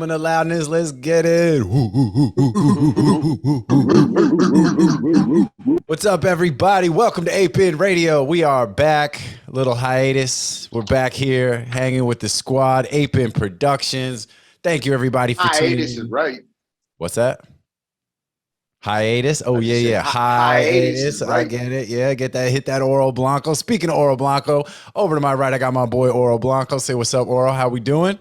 the loudness. Let's get it. What's up, everybody? Welcome to Ape-In Radio. We are back. A little hiatus. We're back here hanging with the squad. Ape-In Productions. Thank you, everybody, for tuning in. Hiatus is right. What's that? Hiatus? Oh, yeah. Hiatus. Right. I get it. Yeah, get that. Hit that Oro Blanco. Speaking of Oro Blanco, over to my right, I got my boy Oro Blanco. Say what's up, Oro. How we doing?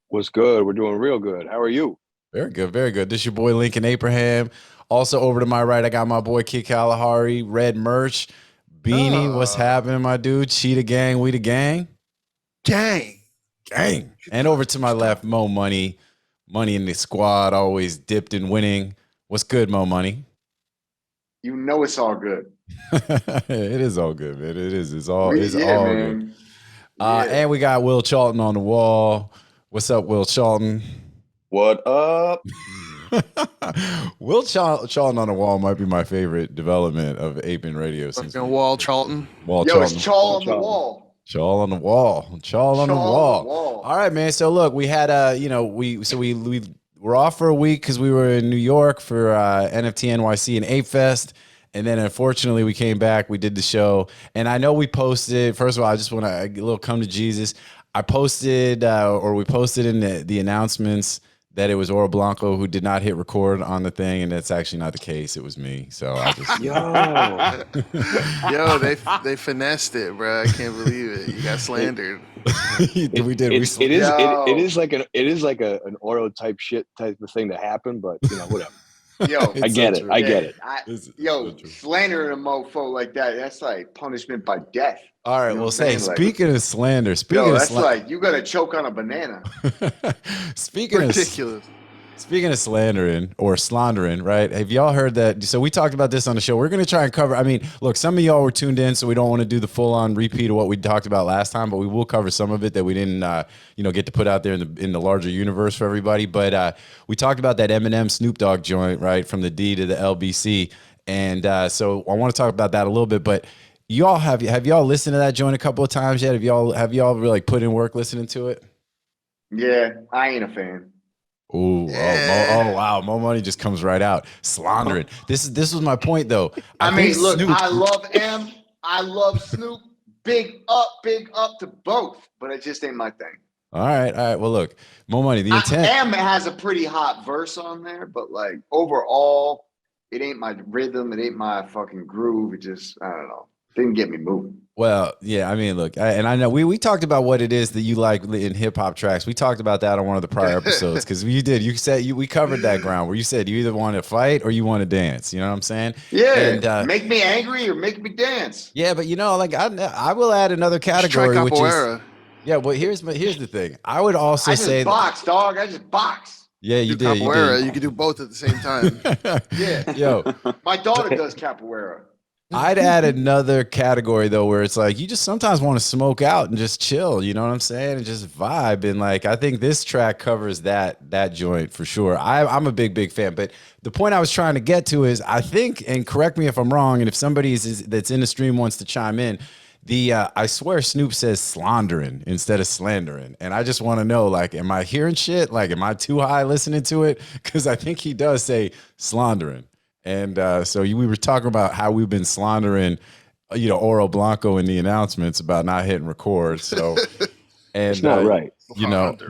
What's good? We're doing real good. How are you? Very good. Very good. This is your boy Lincoln Abraham. Also over to my right, I got my boy Kid Kalahari, Red Merch, Beanie. What's happening, my dude? Cheetah Gang, we the gang. Gang. And over to my left, Mo Money. Money in the squad, always dipped in winning. What's good, Mo Money? You know it's all good. It is all good, man. It is. It's all man. good. And we got Will Charlton on the wall. What's up, Will Charlton? What up? Will Charlton on the wall might be my favorite development of Ape-In Radio. Wall Charlton. It's Charl on the wall. Charl on the wall. Charl on the wall. All right, man. So look, we had we're off for a week because we were in New York for NFT NYC and ApeFest. And then unfortunately we came back, we did the show. And I know we posted, first of all, I just want to a little come to Jesus. I posted we posted in the announcements that it was Oro Blanco who did not hit record on the thing, and that's actually not the case. It was me. So I just they finessed it, bro. I can't believe it. You got slandered. We did. It is like an Oro type of thing to happen, but you know, whatever. Yo, I get it. Slandering a mofo like that's like punishment by death. All right, well, speaking of slander, like you got to choke on a banana. Ridiculous. Speaking of slandering or slandering, right? Have y'all heard that? So we talked about this on the show. We're going to try and cover. I mean, look, some of y'all were tuned in, so we don't want to do the full-on repeat of what we talked about last time, but we will cover some of it that we didn't, get to put out there in the larger universe for everybody. But we talked about that Eminem Snoop Dogg joint, right, from the D to the LBC, and so I want to talk about that a little bit. But y'all have y'all listened to that joint a couple of times yet? Have y'all really put in work listening to it? Yeah, I ain't a fan. Oh wow, Mo Money just comes right out slandering. This was my point though. I mean, look, I love M, I love Snoop. Big up to both, but it just ain't my thing. All right. Well, look, Mo Money. The intent. M has a pretty hot verse on there, but like overall, it ain't my rhythm. It ain't my fucking groove. It just, I don't know. Didn't get me moving. Well, yeah, I mean, look, and I know we talked about what it is that you like in hip hop tracks. We talked about that on one of the prior episodes because we covered that ground where you said you either want to fight or you want to dance. You know what I'm saying? Yeah. And, make me angry or make me dance. Yeah, but like I will add another category, which is well. Here's the thing. I would also say box, dog. I just box. Yeah, you did. You could do both at the same time. Yeah. Yo, my daughter does capoeira. I'd add another category though, where it's like you just sometimes want to smoke out and just chill. You know what I'm saying? And just vibe. And like I think this track covers that joint for sure. I'm a big fan. But the point I was trying to get to is I think, and correct me if I'm wrong, and if somebody that's in the stream wants to chime in, I swear Snoop says slandering instead of slandering. And I just want to know, like, am I hearing shit? Like, am I too high listening to it? Because I think he does say slandering. And so we were talking about how we've been slandering, Oro Blanco in the announcements about not hitting record. So, and it's not right,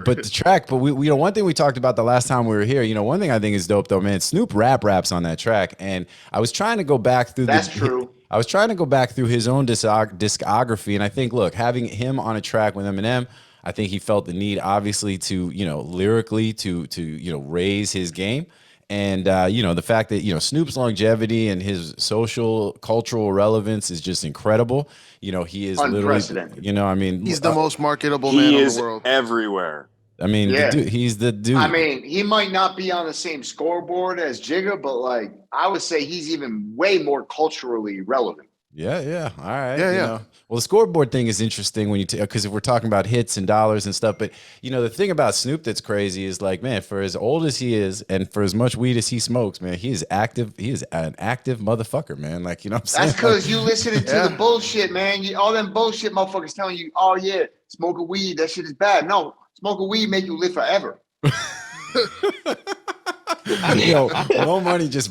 but the track. But we one thing we talked about the last time we were here. One thing I think is dope though, man. Snoop raps on that track, and I was trying to go back through. That's true. I was trying to go back through his own discography, and I think, look, having him on a track with Eminem, I think he felt the need, obviously, to lyrically to raise his game. And, the fact that, Snoop's longevity and his social, cultural relevance is just incredible. He is literally, he's the most marketable man in the world. Everywhere. I mean, he's the dude. I mean, he might not be on the same scoreboard as Jigga, but like, I would say he's even way more culturally relevant. Yeah. All right. Yeah. Well, the scoreboard thing is interesting when because if we're talking about hits and dollars and stuff, but the thing about Snoop that's crazy is like, man, for as old as he is and for as much weed as he smokes, man, he is active. He is an active motherfucker, man. Like, you know what I'm saying? That's because you listening to the bullshit, man. All them bullshit motherfuckers telling you, oh yeah, smoking weed, that shit is bad. No, smoking weed make you live forever. Yo, no money. He's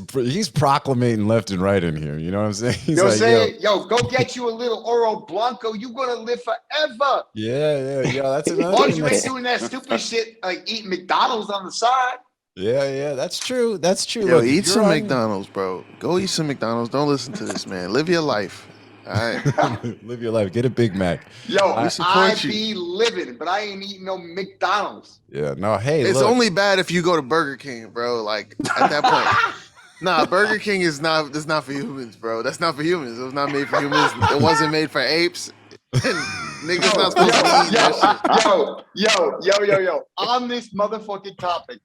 proclamating left and right in here. You know what I'm saying? He's yo, go get you a little Oro Blanco. You gonna live forever. Yeah. That's As another long as thing. you ain't doing that stupid shit like eating McDonald's on the side. Yeah. That's true. Yo, Look, eat some you're McDonald's, bro. Go eat some McDonald's. Don't listen to this, man. Live your life. All right. Live your life. Get a Big Mac. Yo, We support I be living, but I ain't eating no McDonald's. Yeah. No. Hey, It's look. only bad if you go to Burger King, bro. Like at that point. Nah, Burger King is not. That's not for humans, bro. That's not for humans. It was not made for humans. It wasn't made for apes. Niggas not supposed to be eating that shit. Yo. On this motherfucking topic,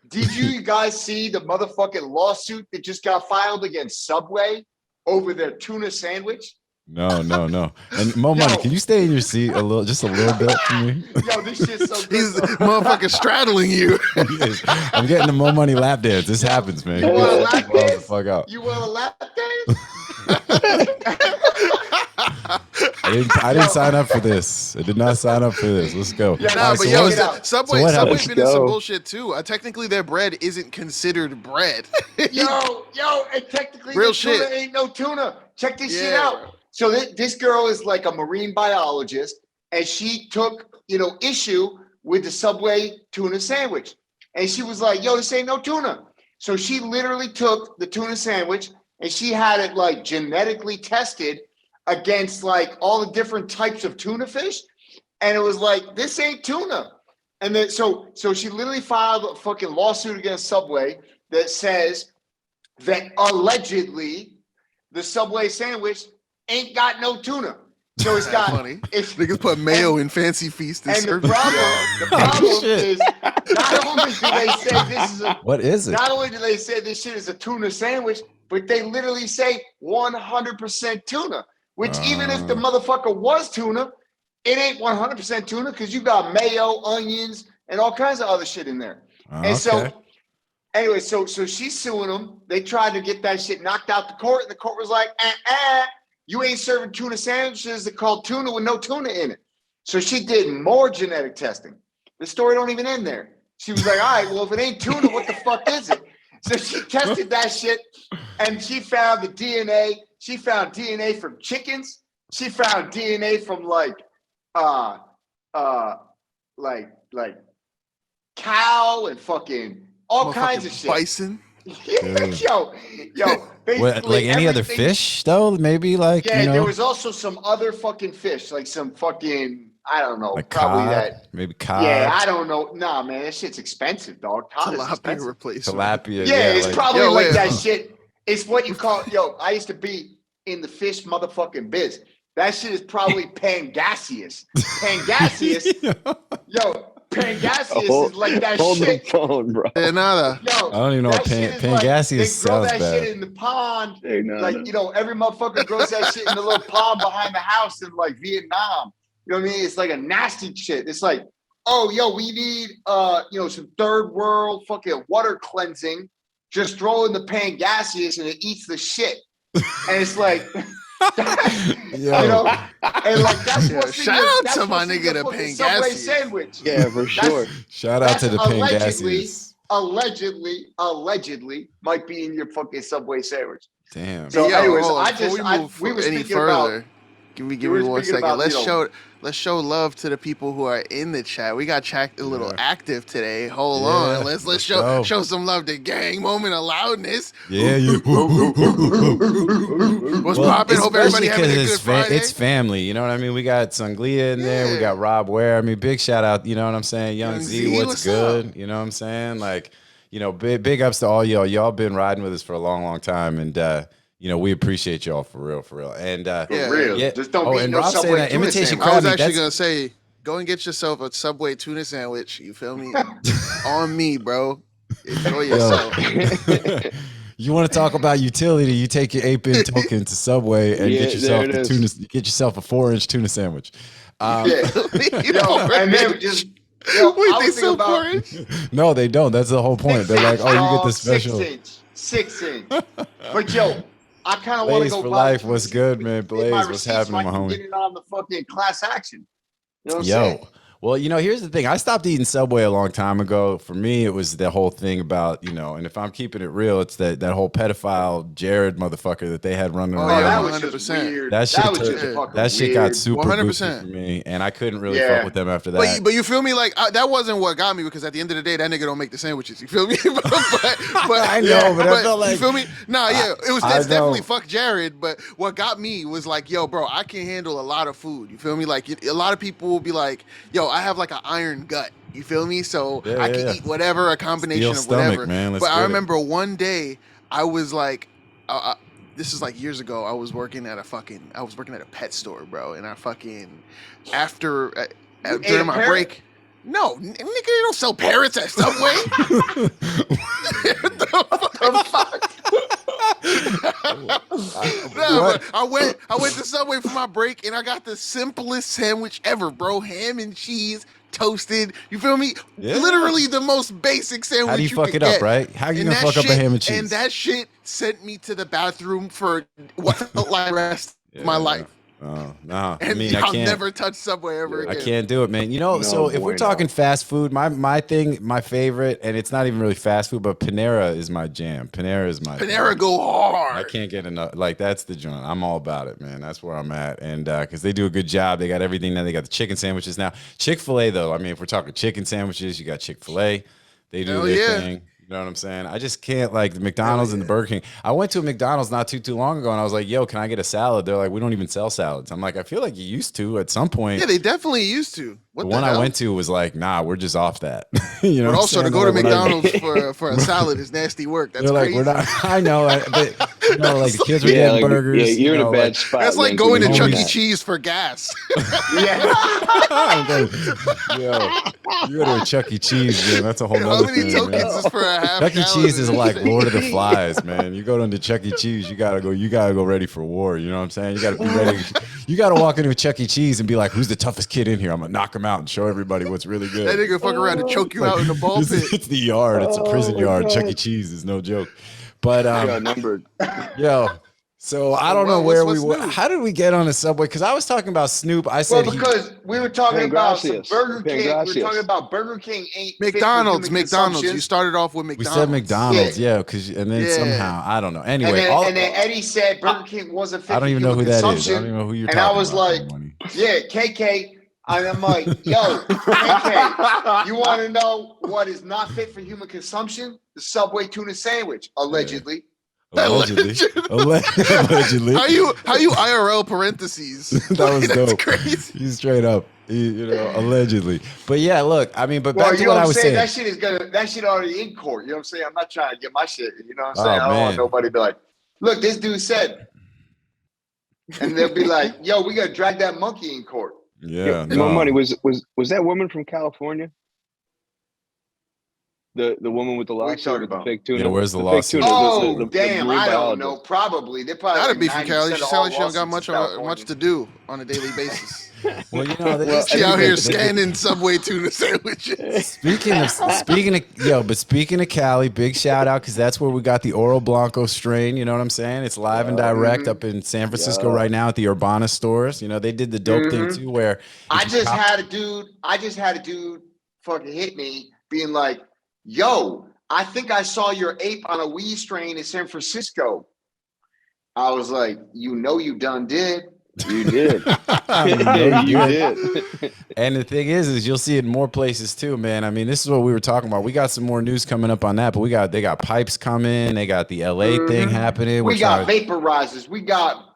did you guys see the motherfucking lawsuit that just got filed against Subway over their tuna sandwich? No. And Mo Money, can you stay in your seat just a little bit for me? Yo, this shit's so good. He's motherfucking straddling you. I'm getting the Mo Money lap dance. This happens, man. You want a lap Balls the dance? fuck out. You want a lap dance? I didn't sign up for this. I did not sign up for this. Let's go. Yeah, Nah, All right, but so yo, what is it? Subway, so what Subway's happened? been in some Go. bullshit too. Technically, their bread isn't considered bread. Yo, and technically Real the tuna shit. ain't no tuna. Check this shit Yeah, out. bro. So this girl is like a marine biologist, and she took, issue with the Subway tuna sandwich. And she was like, yo, this ain't no tuna. So she literally took the tuna sandwich and she had it like genetically tested against like all the different types of tuna fish. And it was like, this ain't tuna. And then so she literally filed a fucking lawsuit against Subway that says that allegedly the Subway sandwich ain't got no tuna. So it's got Funny. it's Niggas put mayo in Fancy Feast and and the serve it. problem Shit. is not only do they say this is What is it? not only do they say this shit is a tuna sandwich, but they literally say 100% tuna. Which even if the motherfucker was tuna, it ain't 100% tuna because you got mayo, onions, and all kinds of other shit in there. And so anyway, so she's suing them. They tried to get that shit knocked out the court, and the court was like, you ain't serving tuna sandwiches that called tuna with no tuna in it. So she did more genetic testing. The story don't even end there. She was like, all right, well, if it ain't tuna, what the fuck is it? So she tested that shit, and she found the DNA. She found DNA from chickens. She found DNA from like cow and fucking all kinds of shit. Bison. yo, basically What, like any other everything- fish though? Maybe like there was also some other fucking fish, like some fucking I don't know, like probably cod, that. maybe cod. Yeah, I don't know. Nah, man, that shit's expensive, dog. Cod is Tilapia expensive. replacement. tilapia. Yeah, it's like, probably Yo, like wait, that huh. shit. It's what you call I used to be in the fish motherfucking biz. That shit is probably Pangasius. Pangasius, Pangasius is like that Hold shit. the phone, bro. De nada. Yo, I don't even know what that shit is like, Pangasius they grow sounds that bad. shit in the pond. Hey, no, Like, no. every motherfucker grows that shit in the little pond behind the house in like Vietnam. You know what I mean? It's like a nasty shit. It's like, oh, yo, we need some third world fucking water cleansing. Just throw in the Pangasius and it eats the shit. And it's like Yo. and like that's Yeah, what's in shout your- out that's to my what's in nigga, your the fucking Subway Pangasius. sandwich. Yeah, for sure. Shout out to the That's Pangasius. allegedly might be in your fucking Subway sandwich. Damn. So Hey, yo, anyways, hold on. I Before just- we I- move we were any speaking further, about- give me we were one speaking second. about, Let's show love to the people who are in the chat. We got chat a little Yeah. active today. Hold Yeah, on. Let's let's go. show some love to gang moment of loudness. Yeah, you. What's poppin'? Hope everybody having a good Friday. It's family. You know what I mean? We got Sanglia in there. We Yeah. got Rob Ware. I mean, big shout out. You know what I'm saying? Young Young Z, Z, what's what's good? up? You know what I'm saying? Like, big ups to all y'all. Y'all been riding with us for a long, long time, and we appreciate y'all for real. And For Yeah. real. yeah. Just don't Oh, be and no Rob saying Subway that tuna imitation sandwich. I was Krabby, actually that's- gonna say, go and get yourself a Subway tuna sandwich. You feel me? On me, bro. Enjoy yourself. You want to talk about utility? You take your Ape-In token to Subway and Yeah, get yourself there it the is. tuna. Get yourself a 4-inch tuna sandwich. Yeah. Yo, and then just Wait, I they was thinking sell about porridge? No, they don't. That's the whole point. They're like, oh, you get the special. 6 inch. But yo, I kind of want to Blaze go for buy life. the What's tuna good, sandwich man? in my Blaze, what's receipt so happening, I my can homie? Get it on the fucking class action. You know what I'm saying? Yo, Well, here's the thing. I stopped eating Subway a long time ago. For me, it was the whole thing about, and if I'm keeping it real, it's that whole pedophile Jared motherfucker that they had running Oh, around. yeah, that was 100%. just weird. That shit, was just fucking that shit weird. got super 100%. goofy for me, and I couldn't really Yeah. fuck with them after that. But you feel me? Like that wasn't what got me, because at the end of the day, that nigga don't make the sandwiches. You feel me? but I know, but I felt like you feel me? Nah, yeah, that's know. definitely fuck Jared. But what got me was like, yo, bro, I can handle a lot of food. You feel me? Like a lot of people will be like, yo, I have like an iron gut. You feel me? So I can eat whatever, a combination Steel of whatever. stomach, man. Let's But I get it. remember one day I was like, this is like years ago. I was working at a pet store, bro, and I fucking during my break. No, nigga, you don't sell parrots at Subway. But I went to Subway for my break, and I got the simplest sandwich ever, bro. Ham and cheese, toasted. You feel me? Yeah. Literally the most basic sandwich. How do you fuck could it up, get. right? How are you And gonna that fuck up a shit- ham and cheese? And that shit sent me to the bathroom for what felt like the rest of my life. Oh, no. And I mean, I I'll can't. never touch Subway ever I again. can't do it, man. No So if we're bueno. talking fast food, my thing, my favorite, and it's not even really fast food, but Panera is my jam. Panera is my Panera go hard. I can't get enough. Like, that's the joint. I'm all about it, man. That's where I'm at. And because they do a good job. They got everything now. They got the chicken sandwiches now. Chick-fil-A, though, I mean, if we're talking chicken sandwiches, you got Chick-fil-A. They do Hell their yeah. thing. You know what I'm saying? I just can't, like, the McDonald's and the Burger King. I went to a McDonald's not too long ago, and I was like, yo, can I get a salad? They're like, we don't even sell salads. I'm like, I feel like you used to at some point. Yeah, they definitely used to. What The the one hell? I went to was like, nah, we're just off that. You know But what I'm also, to saying? go to Like, when I- McDonald's for a salad is nasty work. That's They're like, crazy. we're not. I know, but like the kids were Yeah, getting like, burgers. yeah, you're in a know, bad like- spot. That's like Link, going to when you Chuck do E. that. Cheese for gas. Yeah. Yo, you go to a Chuck E. Cheese, man. That's a whole How nother many thing, tokens man. is for a half Chuck E. gallon? Cheese is like Lord of the Flies, man. You go into Chuck E. Cheese, you gotta go ready for war. You know what I'm saying? You gotta be ready. You gotta walk into a Chuck E. Cheese and be like, who's the toughest kid in here? I'm gonna knock him out and show everybody what's really good. That nigga fuck around and choke you out in the ball pit. It's the yard. It's a prison yard. Chuck E. Cheese is no joke. But Yeah, numbered. yo, so I don't know Well, where what's we were. new? How did we get on a Subway? Because I was talking about Snoop. I Well, said because we were talking about some Pangracias. Burger King. We were Pangracias. talking about Burger King ain't fit for McDonald's. human consumption. You started off with we McDonald's. said McDonald's, yeah, because and then Yeah. somehow I don't know. Anyway, And then Eddie said Burger King wasn't fit I don't for even know who human that is. I consumption. don't even know who you're And talking I was about. like, Money. yeah, KK. And I'm like, yo, KK, you want to know what is not fit for human consumption? The Subway tuna sandwich, allegedly. Allegedly. Allegedly. How you IRL parentheses? That was That's dope. crazy. He's straight up. Allegedly. But yeah, look, I mean, but Well, back to you know what what I I'm was saying? saying. That shit already in court. You know what I'm saying? I'm not trying to get my shit. You know what I'm Oh, saying? I don't man. want nobody to be like, look, this dude said. And they'll be like, yo, we got to drag that monkey in court. Yeah, No no. money. Was that woman from California? The woman with the What are you lawsuit talking with the about? fake tuna. Yeah, where's the fake lawsuit? tuna, Oh, the damn. marine I don't biologist. know. Probably. They probably Gotta like be from 90% Cali. She of sound all like she don't got lawsuits much in California. much to do on a daily basis. Well, you know, Well, She out they- here they- scanning Subway tuna sandwiches. Speaking of Cali, big shout out because that's where we got the Oro Blanco strain. You know what I'm saying? It's live and direct up in San Francisco right now at the Urbana stores. You know, they did the dope thing too, where I just had a dude fucking hit me being like, yo, I think I saw your ape on a weed strain in San Francisco. I was like, you know you done did. You did. You You did. did. And the thing is you'll see it in more places too, man. I mean, this is what we were talking about. We got some more news coming up on that, but they got pipes coming. They got the LA thing happening. We got vaporizers. We got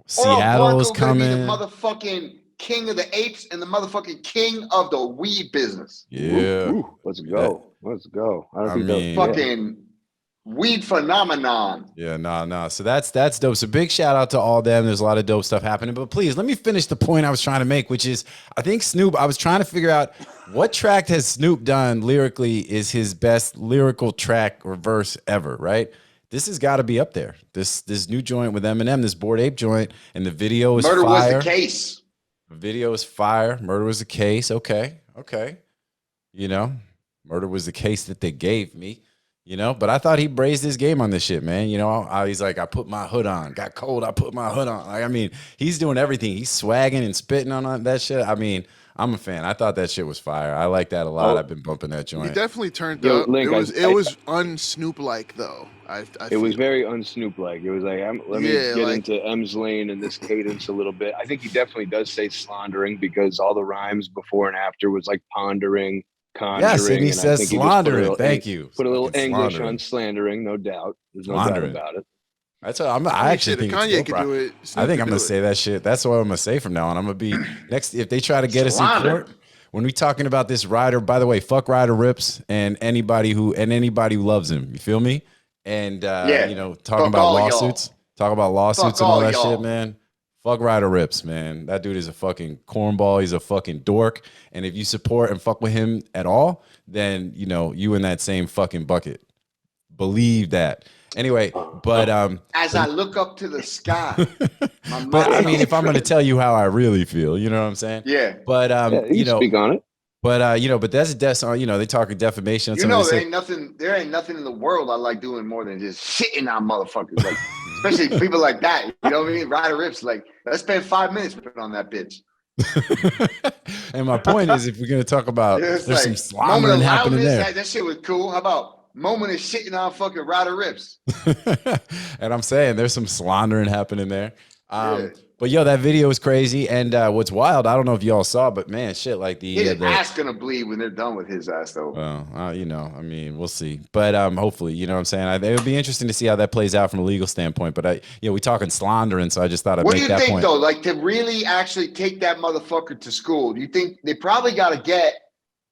Seattle's coming. The motherfucking king of the apes and the motherfucking king of the weed business. Yeah. Ooh, let's go. Let's go. I don't think mean- that Fucking weed phenomenon. Yeah, no. So that's dope. So big shout out to all them. There's a lot of dope stuff happening. But please let me finish the point I was trying to make, which is I think Snoop, I was trying to figure out what track has Snoop done lyrically is his best lyrical track or verse ever, right? This has got to be up there. This new joint with Eminem, this Bored Ape joint, and the video is Murder fire. was the case. The video is fire. Murder was the case. Okay. You know, murder was the case that they gave me. You know, but I thought he braised his game on this shit, man. You know, he's like, I put my hood on. Got cold, I put my hood on. Like, I mean, he's doing everything. He's swagging and spitting on that shit. I mean, I'm a fan. I thought that shit was fire. I like that a lot. I've been bumping that He joint. definitely turned Yo, up. Link, it was un-Snoop like though. It was very un-Snoop like. It was like, let me get like, into M's lane and this cadence a little bit. I think he definitely does say slandering because all the rhymes before and after was like pondering, conjuring. Yes, and he says I think slandering. Thank you. Put a little English slandering. on slandering, no doubt. There's no doubt about it. That's what I actually think Kanye could do it. I think I'm gonna say that shit. That's what I'm gonna say from now on. I'm gonna be next if they try to get us in court. When we talking about this Ryder, by the way, fuck Ryder Rips and anybody who loves him. You feel me? And you know, talking about lawsuits, and all that shit, man. Fuck Ryder Rips, man. That dude is a fucking cornball. He's a fucking dork. And if you support and fuck with him at all, then you know you in that same fucking bucket. Believe that. Anyway, but as I look up to the sky, but I mean, if I'm going to tell you how I really feel, you know what I'm saying? Yeah. But you know, speak on it. But you know, but that's you know, they talk defamation. You know, there ain't nothing in the world I like doing more than just shitting on motherfuckers, like especially people like that. You know what I mean? Ryder Rips, like let's spend 5 minutes on that bitch. And my point is, if we're going to talk about, there's like, some slandering happening there. That shit was cool. How about moment of shitting on fucking Ryder Rips? And I'm saying there's some slandering happening there. But yo, that video is crazy. And what's wild, I don't know if y'all saw, but man, shit, like his ass gonna bleed when they're done with his ass, though. Well, you know, I mean, we'll see. But hopefully, you know what I'm saying? It would be interesting to see how that plays out from a legal standpoint. But we talking slandering, so I just thought I'd make that point. What do you think, though? Like, to really actually take that motherfucker to school, do you think they probably got to get,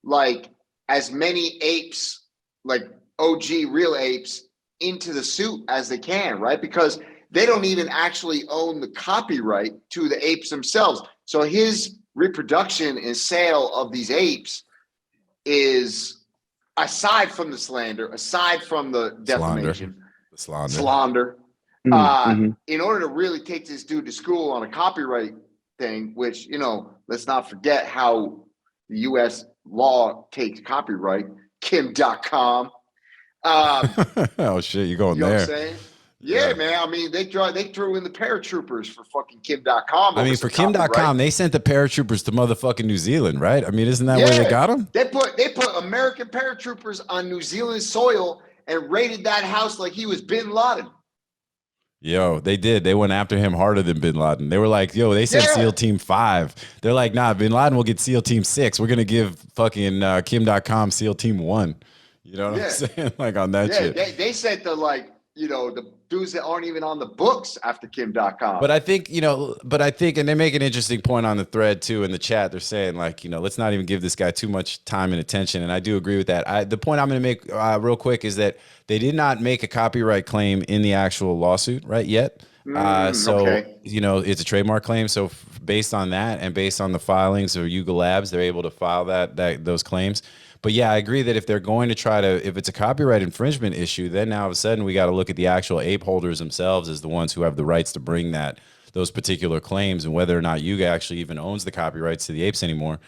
like, as many apes, like OG real apes, into the suit as they can, right? Because they don't even actually own the copyright to the apes themselves. So his reproduction and sale of these apes is, aside from the slander, aside from the defamation, slander. In order to really take this dude to school on a copyright thing, which, you know, let's not forget how the U.S. law takes copyright, Kim.com. Oh, shit, you going there. Know what I'm saying? Yeah, man. I mean, they threw in the paratroopers for fucking Kim.com. I mean, for Kim.com, they sent the paratroopers to motherfucking New Zealand, right? I mean, isn't that where they got them? They put American paratroopers on New Zealand soil and raided that house like he was Bin Laden. Yo, they did. They went after him harder than Bin Laden. They were like, yo, they said SEAL Team 5. They're like, nah, Bin Laden will get SEAL Team 6. We're going to give fucking Kim.com SEAL Team 1. You know what I'm saying? Like on that shit. They said the dudes that aren't even on the books after Kim.com. But I think, and they make an interesting point on the thread too in the chat. They're saying like, let's not even give this guy too much time and attention. And I do agree with that. The point I'm going to make real quick is that they did not make a copyright claim in the actual lawsuit yet. It's a trademark claim. So based on that and based on the filings of Yuga Labs, they're able to file those claims. But yeah, I agree that if they're going to try to, if it's a copyright infringement issue, then now all of a sudden we got to look at the actual ape holders themselves as the ones who have the rights to bring those particular claims, and whether or not Yuga actually even owns the copyrights to the apes anymore,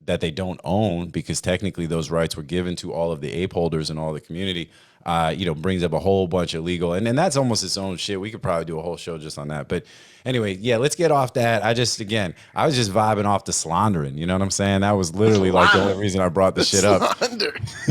that they don't own, because technically those rights were given to all of the ape holders and all the community. Brings up a whole bunch of legal, and that's almost its own shit. We could probably do a whole show just on that. But anyway, yeah, let's get off that. I was just vibing off the slandering. You know what I'm saying? That was literally like the only reason I brought the shit up.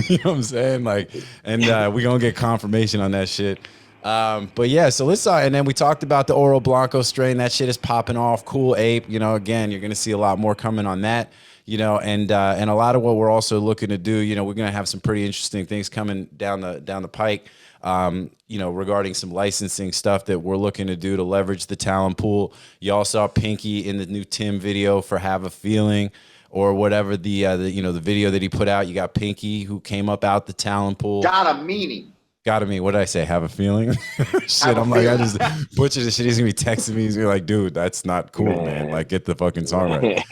You know what I'm saying? Like, and we're going to get confirmation on that shit. But yeah, so let's and then we talked about the Oro Blanco strain. That shit is popping off. Cool ape. Again, you're going to see a lot more coming on that. And a lot of what we're also looking to do, we're going to have some pretty interesting things coming down the pike, regarding some licensing stuff that we're looking to do to leverage the talent pool. Y'all saw Pinky in the new Tim video for Have a Feeling, or whatever the video that he put out. You got Pinky who came up out the talent pool. Got a meaning. What did I say? Have a feeling? Shit, I'm like, I just butchered this shit. He's gonna be texting me. He's gonna be like, dude, that's not cool, man. Like, get the fucking song right.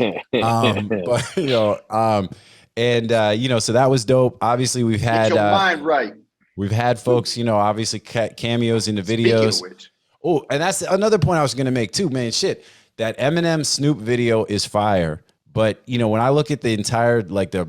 So that was dope. Obviously, we've had get your mind right. We've had folks, obviously cameos in the videos. Oh, and that's another point I was gonna make too, man. Shit, that Eminem Snoop video is fire. But when I look at the entire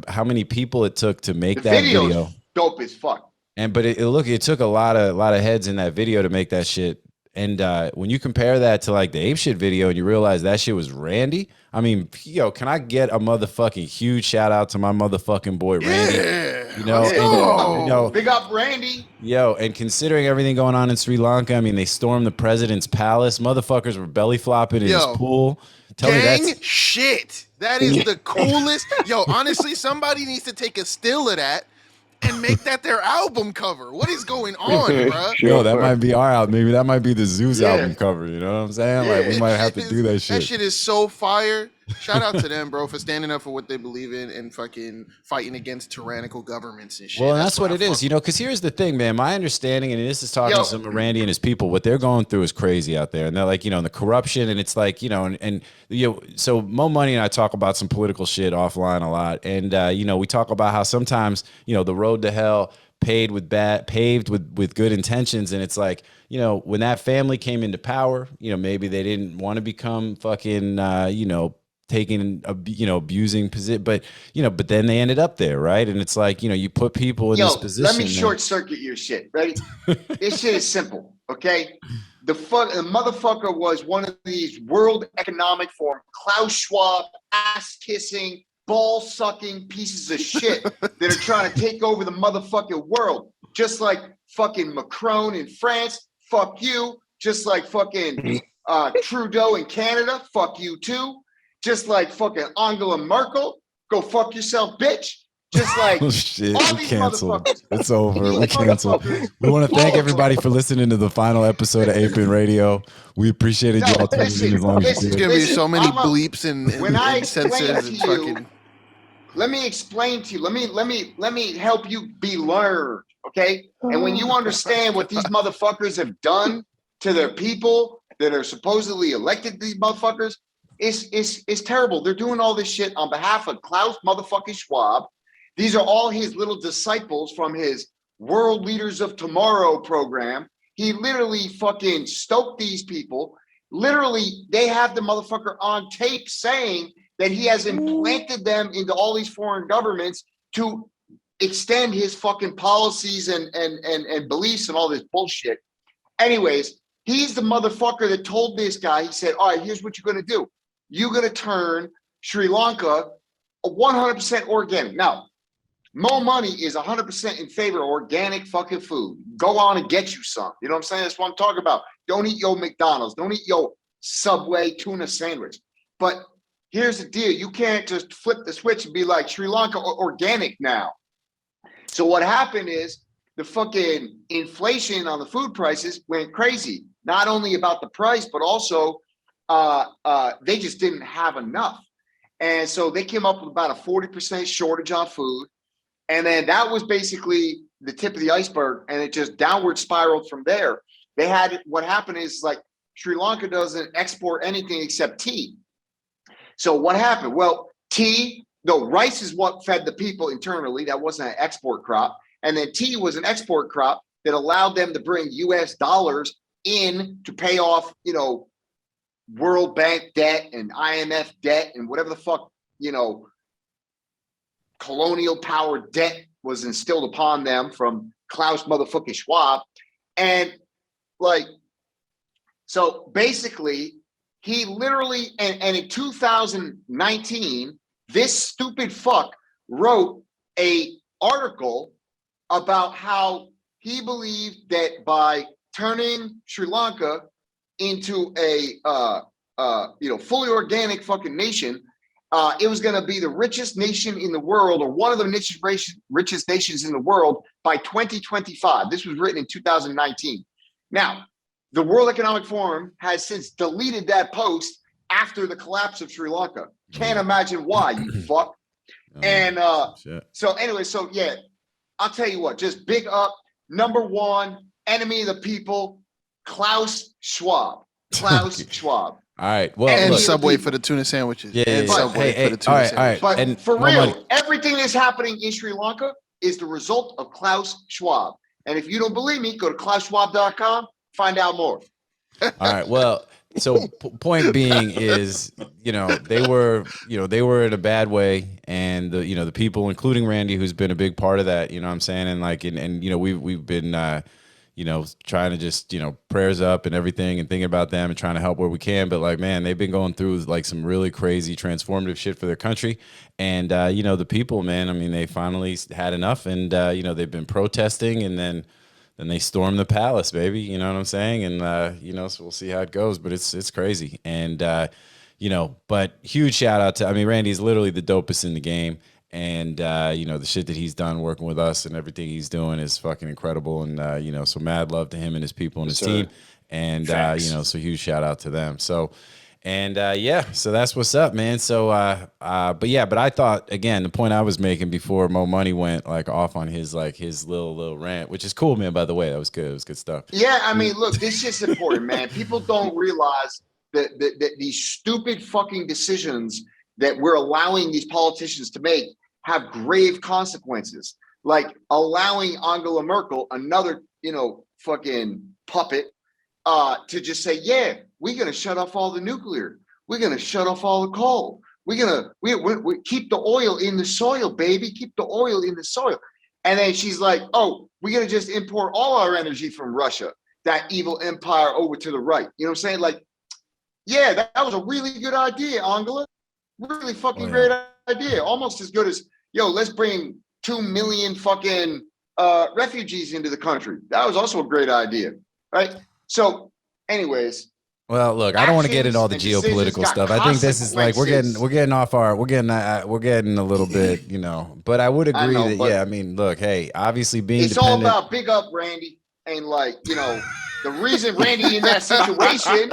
how many people it took to make that video, dope as fuck. But it took a lot of heads in that video to make that shit when you compare that to like the Ape Shit video and you realize that shit was Randy, I mean, yo, can I get a motherfucking huge shout out to my motherfucking boy Randy? Yeah, You know, let's and, go. you know, Big up Randy. yo, and considering everything going on in Sri Lanka, I mean, they stormed the president's palace. Motherfuckers were belly flopping in his pool. Tell me Gang that's shit. That is the coolest. Yo, honestly, somebody needs to take a still of that and make that their album cover. What is going on, bruh? yo, that might be our album. Maybe that might be the Zoo's Yeah. album cover. You know what I'm saying? Like we might have to do that shit. That shit is so fire. Shout out to them, bro, for standing up for what they believe in and fucking fighting against tyrannical governments and shit. Well, and that's what it is, you know, because here's the thing, man. My understanding, and this is talking to some of Randy and his people, what they're going through is crazy out there. And they're like, you know, and the corruption, and it's like, you know, and you know, so Mo Money and I talk about some political shit offline a lot. And, you know, we talk about how sometimes, you know, the road to hell paved with good intentions. And it's like, you know, when that family came into power, you know, maybe they didn't want to become fucking, you know, taking, you know, abusing position, but you know, but then they ended up there, right? And it's like, you know, you put people in this position. Let me short circuit your shit. Ready? This shit is simple, okay? The motherfucker was one of these World Economic Forum, Klaus Schwab, ass kissing, ball sucking pieces of shit that are trying to take over the motherfucking world. Just like fucking Macron in France, fuck you. Just like fucking Trudeau in Canada, fuck you too. Just like fucking Angela Merkel, go fuck yourself, bitch. Just like oh shit, all we these canceled. motherfuckers. It's over. We canceled. We want to thank everybody for listening to the final episode of Ape-In Radio. We appreciated y'all tuning in as long as you There's did. gonna be so many bleeps and explain censors to and you, fucking. let me explain to you. Let me help you be learned, okay? And when you understand what these motherfuckers have done to their people that are supposedly elected, these motherfuckers, it's terrible. They're doing all this shit on behalf of Klaus motherfucking Schwab. These are all his little disciples from his World Leaders of Tomorrow program. He literally fucking stoked these people. Literally, they have the motherfucker on tape saying that he has implanted them into all these foreign governments to extend his fucking policies and beliefs and all this bullshit. Anyways, he's the motherfucker that told this guy, he said, all right, here's what you're going to do. You're going to turn Sri Lanka 100% organic. Now, Mo Money is 100% in favor of organic fucking food. Go on and get you some. You know what I'm saying? That's what I'm talking about. Don't eat your McDonald's. Don't eat your Subway tuna sandwich. But here's the deal. You can't just flip the switch and be like Sri Lanka organic now. So what happened is the fucking inflation on the food prices went crazy. Not only about the price, but also they just didn't have enough. And so they came up with about a 40% shortage on food. And then that was basically the tip of the iceberg. And it just downward spiraled from there. They had, what happened is like Sri Lanka doesn't export anything except tea. So what happened? Well, tea, no, rice is what fed the people internally. That wasn't an export crop. And then tea was an export crop that allowed them to bring US dollars in to pay off, you know, World Bank debt and IMF debt and whatever the fuck, you know, colonial power debt was instilled upon them from Klaus motherfucking Schwab. And like, so basically he literally, and in 2019, this stupid fuck wrote a article about how he believed that by turning Sri Lanka into a fully organic fucking nation, it was going to be the richest nation in the world, or one of the richest nations in the world by 2025. This was written in 2019. Now, the World Economic Forum has since deleted that post after the collapse of Sri Lanka. Can't imagine why, you fuck. And so anyway, so yeah, I'll tell you what, just big up, number one, enemy of the people, Klaus Schwab. Klaus Schwab. All right. Well, And look, Subway for the tuna sandwiches. Yeah, and yeah, Subway hey, for the tuna all right, sandwiches. But and for Mo real, Money. everything that's happening in Sri Lanka is the result of Klaus Schwab. And if you don't believe me, go to klausschwab.com, find out more. All right. Well, so point being is, they were in a bad way, and the people, including Randy, who's been a big part of that, you know what I'm saying? And like, and we've been, trying to just, prayers up and everything and thinking about them and trying to help where we can. But like, man, they've been going through like some really crazy transformative shit for their country. And, the people, man, I mean, they finally had enough and, they've been protesting and then they stormed the palace, baby. You know what I'm saying? And, so we'll see how it goes, but it's crazy. And, but huge shout out to, I mean, Randy's literally the dopest in the game. And, the shit that he's done working with us and everything he's doing is fucking incredible. And, so mad love to him and his people and his team. And, so huge shout out to them. So, and, so that's what's up, man. So, but I thought, again, the point I was making before Mo Money went like off on his little rant, which is cool, man, by the way. That was good. It was good stuff. Yeah. I mean, look, this shit's important, man. People don't realize that these stupid fucking decisions that we're allowing these politicians to make have grave consequences, like allowing Angela Merkel, another, fucking puppet, to just say, yeah, we're going to shut off all the nuclear. We're going to shut off all the coal. We're going to we keep the oil in the soil, baby. Keep the oil in the soil. And then she's like, oh, we're going to just import all our energy from Russia, that evil empire over to the right. You know what I'm saying? Like, yeah, that was a really good idea, Angela. Really fucking great idea. Almost as good as, let's bring 2 million fucking refugees into the country. That was also a great idea, right? So, anyways. Well, look, I don't want to get into all the geopolitical stuff. I think this is like we're getting a little bit, But I would agree I mean, look, hey, obviously being it's all about big up, Randy, and like the reason Randy in that situation,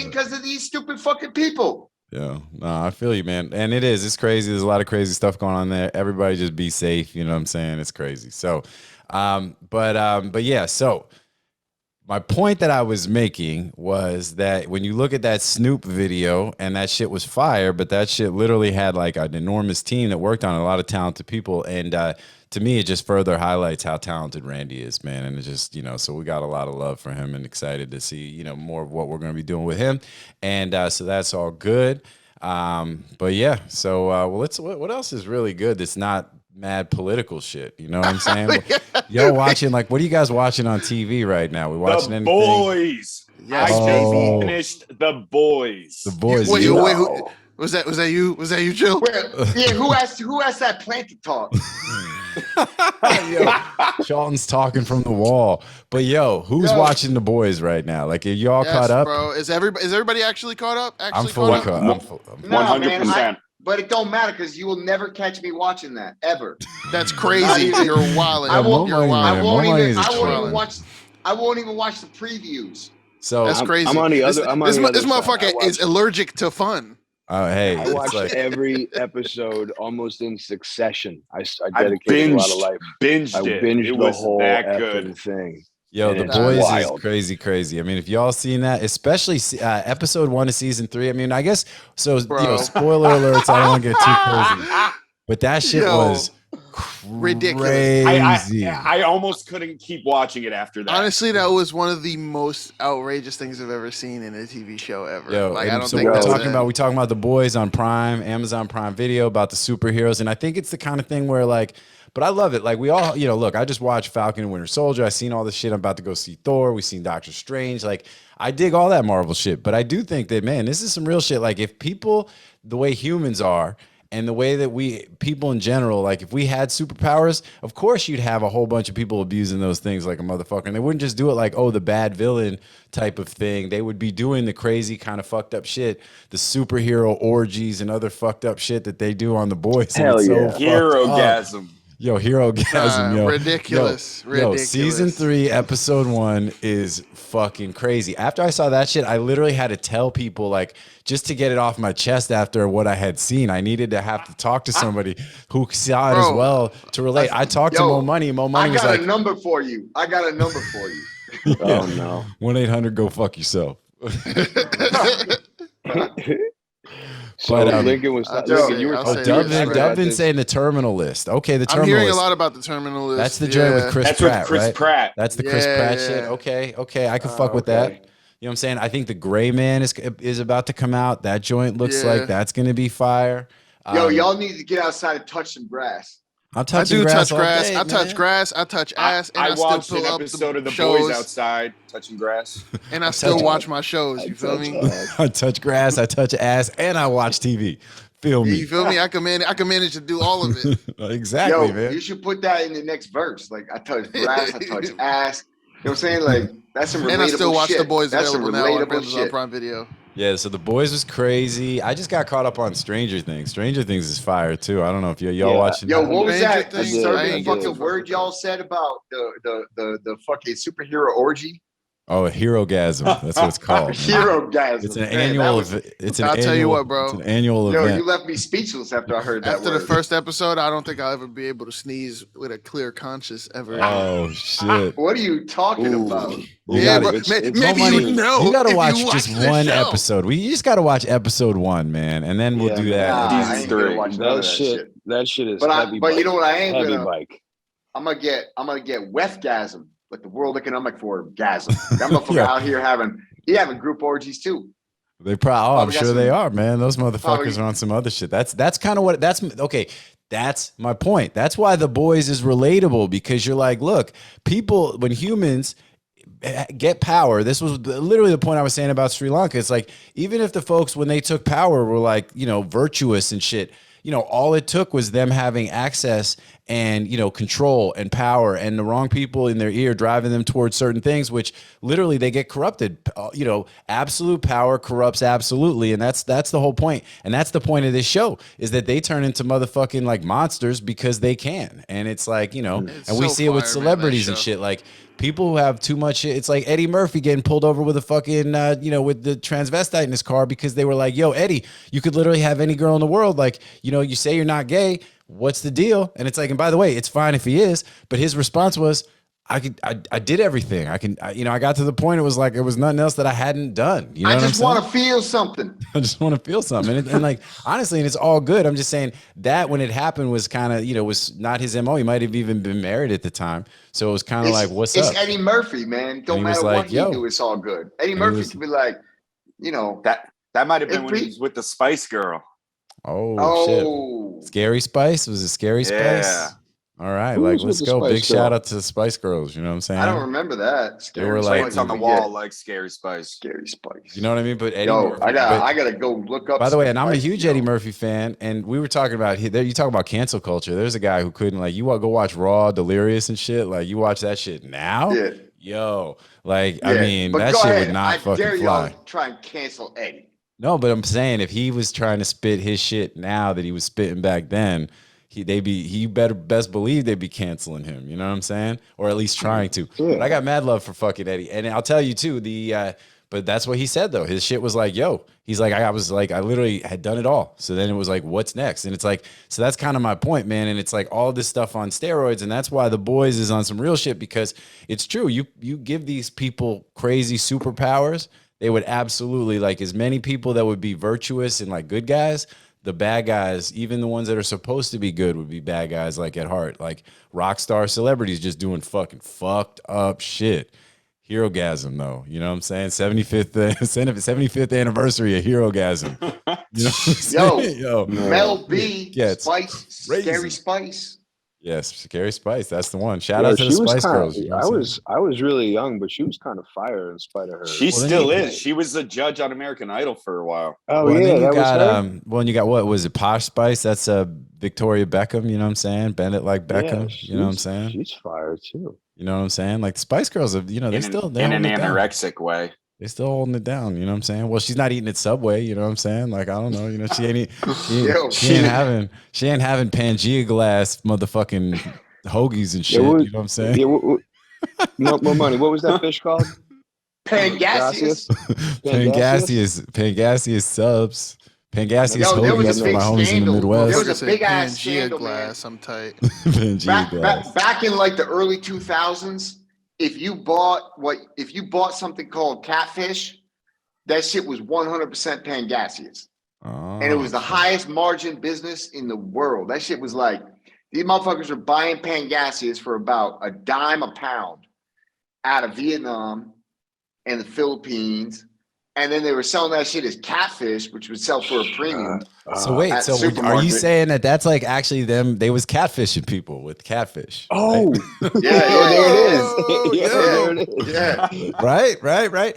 because of these stupid fucking people. Yeah, no, I feel you, man. And it's crazy. There's a lot of crazy stuff going on there. Everybody just be safe. You know what I'm saying? It's crazy. So, but yeah, so my point that I was making was that when you look at that Snoop video and that shit was fire, but that shit literally had like an enormous team that worked on it, a lot of talented people. And, to me, it just further highlights how talented Randy is, man. And it just, so we got a lot of love for him and excited to see, more of what we're going to be doing with him. And so that's all good. But yeah, so what else is really good that's not mad political shit? You know what I'm saying? Yo, watching, like, what are you guys watching on TV right now? We watching anything? Boys. Yes, I just finished The Boys. The Boys. Wait, who, was that you? Was that you, Jill? Who asked that plant to talk? Yo, Charlton's talking from the wall. But who's watching The Boys right now? Like, are y'all caught up? Bro, is everybody actually caught up? I'm fully caught up. 100%. But it don't matter because you will never catch me watching that ever. That's crazy. You're wilding. I won't even watch the previews. So that's crazy. I'm on the other. This motherfucker is allergic to fun. Oh, hey, I watched every episode almost in succession. I dedicated a lot of life. I binged the whole that good thing. Yo, The Boys is crazy. I mean, if y'all seen that, especially episode 1 of season 3. I mean, I guess so. Spoiler alerts. I don't want to get too crazy, but that shit was ridiculous. I almost couldn't keep watching it after that. Honestly, that was one of the most outrageous things I've ever seen in a TV show ever. Yo, like, I don't so think we're talking about The Boys on Prime, Amazon Prime Video, about the superheroes, and I think it's the kind of thing where like. But I love it. Like, we all, look, I just watched Falcon and Winter Soldier. I seen all this shit. I'm about to go see Thor. We seen Doctor Strange. Like, I dig all that Marvel shit. But I do think that, man, this is some real shit. Like, if people, the way humans are, and the way that people in general, like, if we had superpowers, of course you'd have a whole bunch of people abusing those things like a motherfucker. And they wouldn't just do it like, the bad villain type of thing. They would be doing the crazy kind of fucked up shit, the superhero orgies and other fucked up shit that they do on The Boys. Hell yeah. Herogasm. Yo, Herogasm, yo. Ridiculous. Yo, season 3, episode 1 is fucking crazy. After I saw that shit, I literally had to tell people, like, just to get it off my chest after what I had seen. I needed to have to talk to somebody who saw it as well to relate. I talked to Mo Money. Mo Money was like, I got a number for you. Oh, no. 1-800, go fuck yourself. So Lincoln was you were Dub been saying the terminal list. Okay, the terminal list. I'm hearing a lot about the terminal list. That's the joint with Chris Pratt, right? Pratt. That's the Chris Pratt shit. Okay, I can fuck with that. You know what I'm saying? I think the Gray Man is about to come out. That joint looks like that's gonna be fire. Yo, y'all need to get outside and touch some grass. I'm I touching do grass touch all grass. day, I touch man. grass. I touch ass, and I I still watched pull an up episode of the The shows, Boys outside touching grass. and I I still touch- watch my shows. You feel me? I touch grass, I touch ass, and I watch TV. Feel You me? feel me? I can manage to do all of it. Exactly, Yo, man. you should put that in the next verse. Like, I touch grass, I touch ass. You know what I'm saying? Like, that's some relatable And I still watch shit. The Boys That's some available now on relatable Amazon shit. Prime Video. Yeah, so The Boys was crazy. I just got caught up on Stranger Things. Stranger Things is fire too. I don't know if y'all Yeah. watching. Yo, what was Stranger that Things, disturbing I did. fucking word y'all said about the fucking superhero orgy? Oh, Hero-gasm. That's what it's called. man. Hero guys. It's an annual. It's an I'll annual. tell you what, bro. It's an annual Yo, event. you left me speechless after I heard that After word. the first episode, I don't think I'll ever be able to sneeze with a clear conscience ever. Oh shit! What are you talking Ooh. about? You Yeah, gotta- but maybe Nobody- you know. You gotta if watch you just watch the one show. episode. You just gotta watch episode 1, man, and then we'll Yeah, do man. that. Nah, I Season ain't gonna 3. watch none of That shit. That shit is But heavy. but you bike. know what I ain't Heavy gonna. bike. I'm gonna get wethgasm, like the World Economic Forum gasm. That motherfucker Yeah. out here having group orgies too. They probably. Oh, I'm Probably got sure they some- are, man. Those motherfuckers probably- are on some other shit. That's kind of what. That's okay. That's my point. That's why The Boys is relatable, because you're like, look, people, when humans get power, this was literally the point I was saying about Sri Lanka. It's like, even if the folks, when they took power, were like, virtuous and shit, all it took was them having access and, control and power, and the wrong people in their ear driving them towards certain things, which literally they get corrupted. Absolute power corrupts absolutely. And that's the whole point. And that's the point of this show, is that they turn into motherfucking like monsters because they can. And it's like, and we so see it with fire, man, celebrities that and show. shit. Like, people who have too much shit. It's like Eddie Murphy getting pulled over with a fucking, with the transvestite in his car, because they were like, yo, Eddie, you could literally have any girl in the world. Like, you say you're not gay. What's the deal? And it's like, and by the way, it's fine if he is. But his response was, I did everything. I got to the point. It was like, it was nothing else that I hadn't done. You know I what I'm just saying? want to feel something. I just want to feel something. And like, honestly, and it's all good. I'm just saying that when it happened was kind of, was not his MO. He might have even been married at the time. So it was kind of like, what's it's up? Eddie Murphy, man. Don't he was matter like, what he yo. do, it's all good. Eddie he Murphy was- could be like, That might have been It's when he was with the Spice Girl. Oh, shit. oh, Scary Spice? Was it Scary Spice? Yeah. All right, Who like, was let's with the go. Spice Big Girl? shout out to the Spice Girls. You know what I'm saying? I don't remember that. They were Scary like- It's on the Spice. wall like Scary Spice. Scary Spice. You know what I mean? But Eddie Yo, Murphy. I but- gotta go look up. by the way, and I'm a Spice, huge yo. Eddie Murphy fan, and we were talking about there. You talk about cancel culture. There's a guy who couldn't, like, you go watch Raw, Delirious, and shit. Like, you watch that shit now, Yeah. yo. Like, I Yeah, mean, but that go shit ahead. would not I fucking dare fly. y'all try and cancel Eddie. No, but I'm saying, if he was trying to spit his shit now that he was spitting back then, he better best believe they'd be canceling him. You know what I'm saying? Or at least trying to. Yeah. But I got mad love for fucking Eddie, and I'll tell you too. But that's what he said though. His shit was like, yo, he's like, I literally had done it all. So then it was like, what's next? And it's like, so that's kind of my point, man. And it's like all this stuff on steroids, and that's why The Boys is on some real shit, because it's true. You give these people crazy superpowers, they would absolutely, like, as many people that would be virtuous and like good guys, the bad guys, even the ones that are supposed to be good, would be bad guys, like, at heart. Like, rock star celebrities just doing fucking fucked up shit. Hero-gasm, though. You know what I'm saying? 75th anniversary of Hero-gasm. You know what I'm saying? Yo. Mel B, Gets Spice, crazy. Scary Spice. Yes, Scary Spice. That's the one. Shout Yo, out to the she was Spice kinda- Girls. You know what I'm saying? I was really young, but she was kind of fire in spite of her. She Well, then still you- is. She was the judge on American Idol for a while. Oh Well, and yeah, then you that got was her. well, and you got, what was it? Posh Spice. That's Victoria Beckham. You know what I'm saying? Bend it like Beckham. Yeah, you know what I'm she's- saying? She's fire too. You know what I'm saying? Like, the Spice Girls have, In an holding it down. anorexic way. They still holding it down. You know what I'm saying? Well, she's not eating at Subway. You know what I'm saying? Like, I don't know. You know, she ain't Yo, she ain't having Pangea glass motherfucking hoagies and shit. what was- You know what I'm saying? Yeah, more money. What was that fish called? Pangasius. Pangasius subs. Pangasius Yo, there was hoagies a for big my homies in the scandal. Midwest. There was a big ass Pangea scandal, glass. I'm tight. Pangea glass. Back in like the early 2000s, if you bought something called catfish, that shit was 100% Pangasius. And it was the highest margin business in the world. That shit was like, these motherfuckers were buying Pangasius for about a dime a pound out of Vietnam and the Philippines and then they were selling that shit as catfish, which would sell for a premium. So wait, at so are you supermarket. saying that that's like actually them? They was catfishing people with catfish. Oh, Yeah, there it is. Oh, There it is. yeah. Right.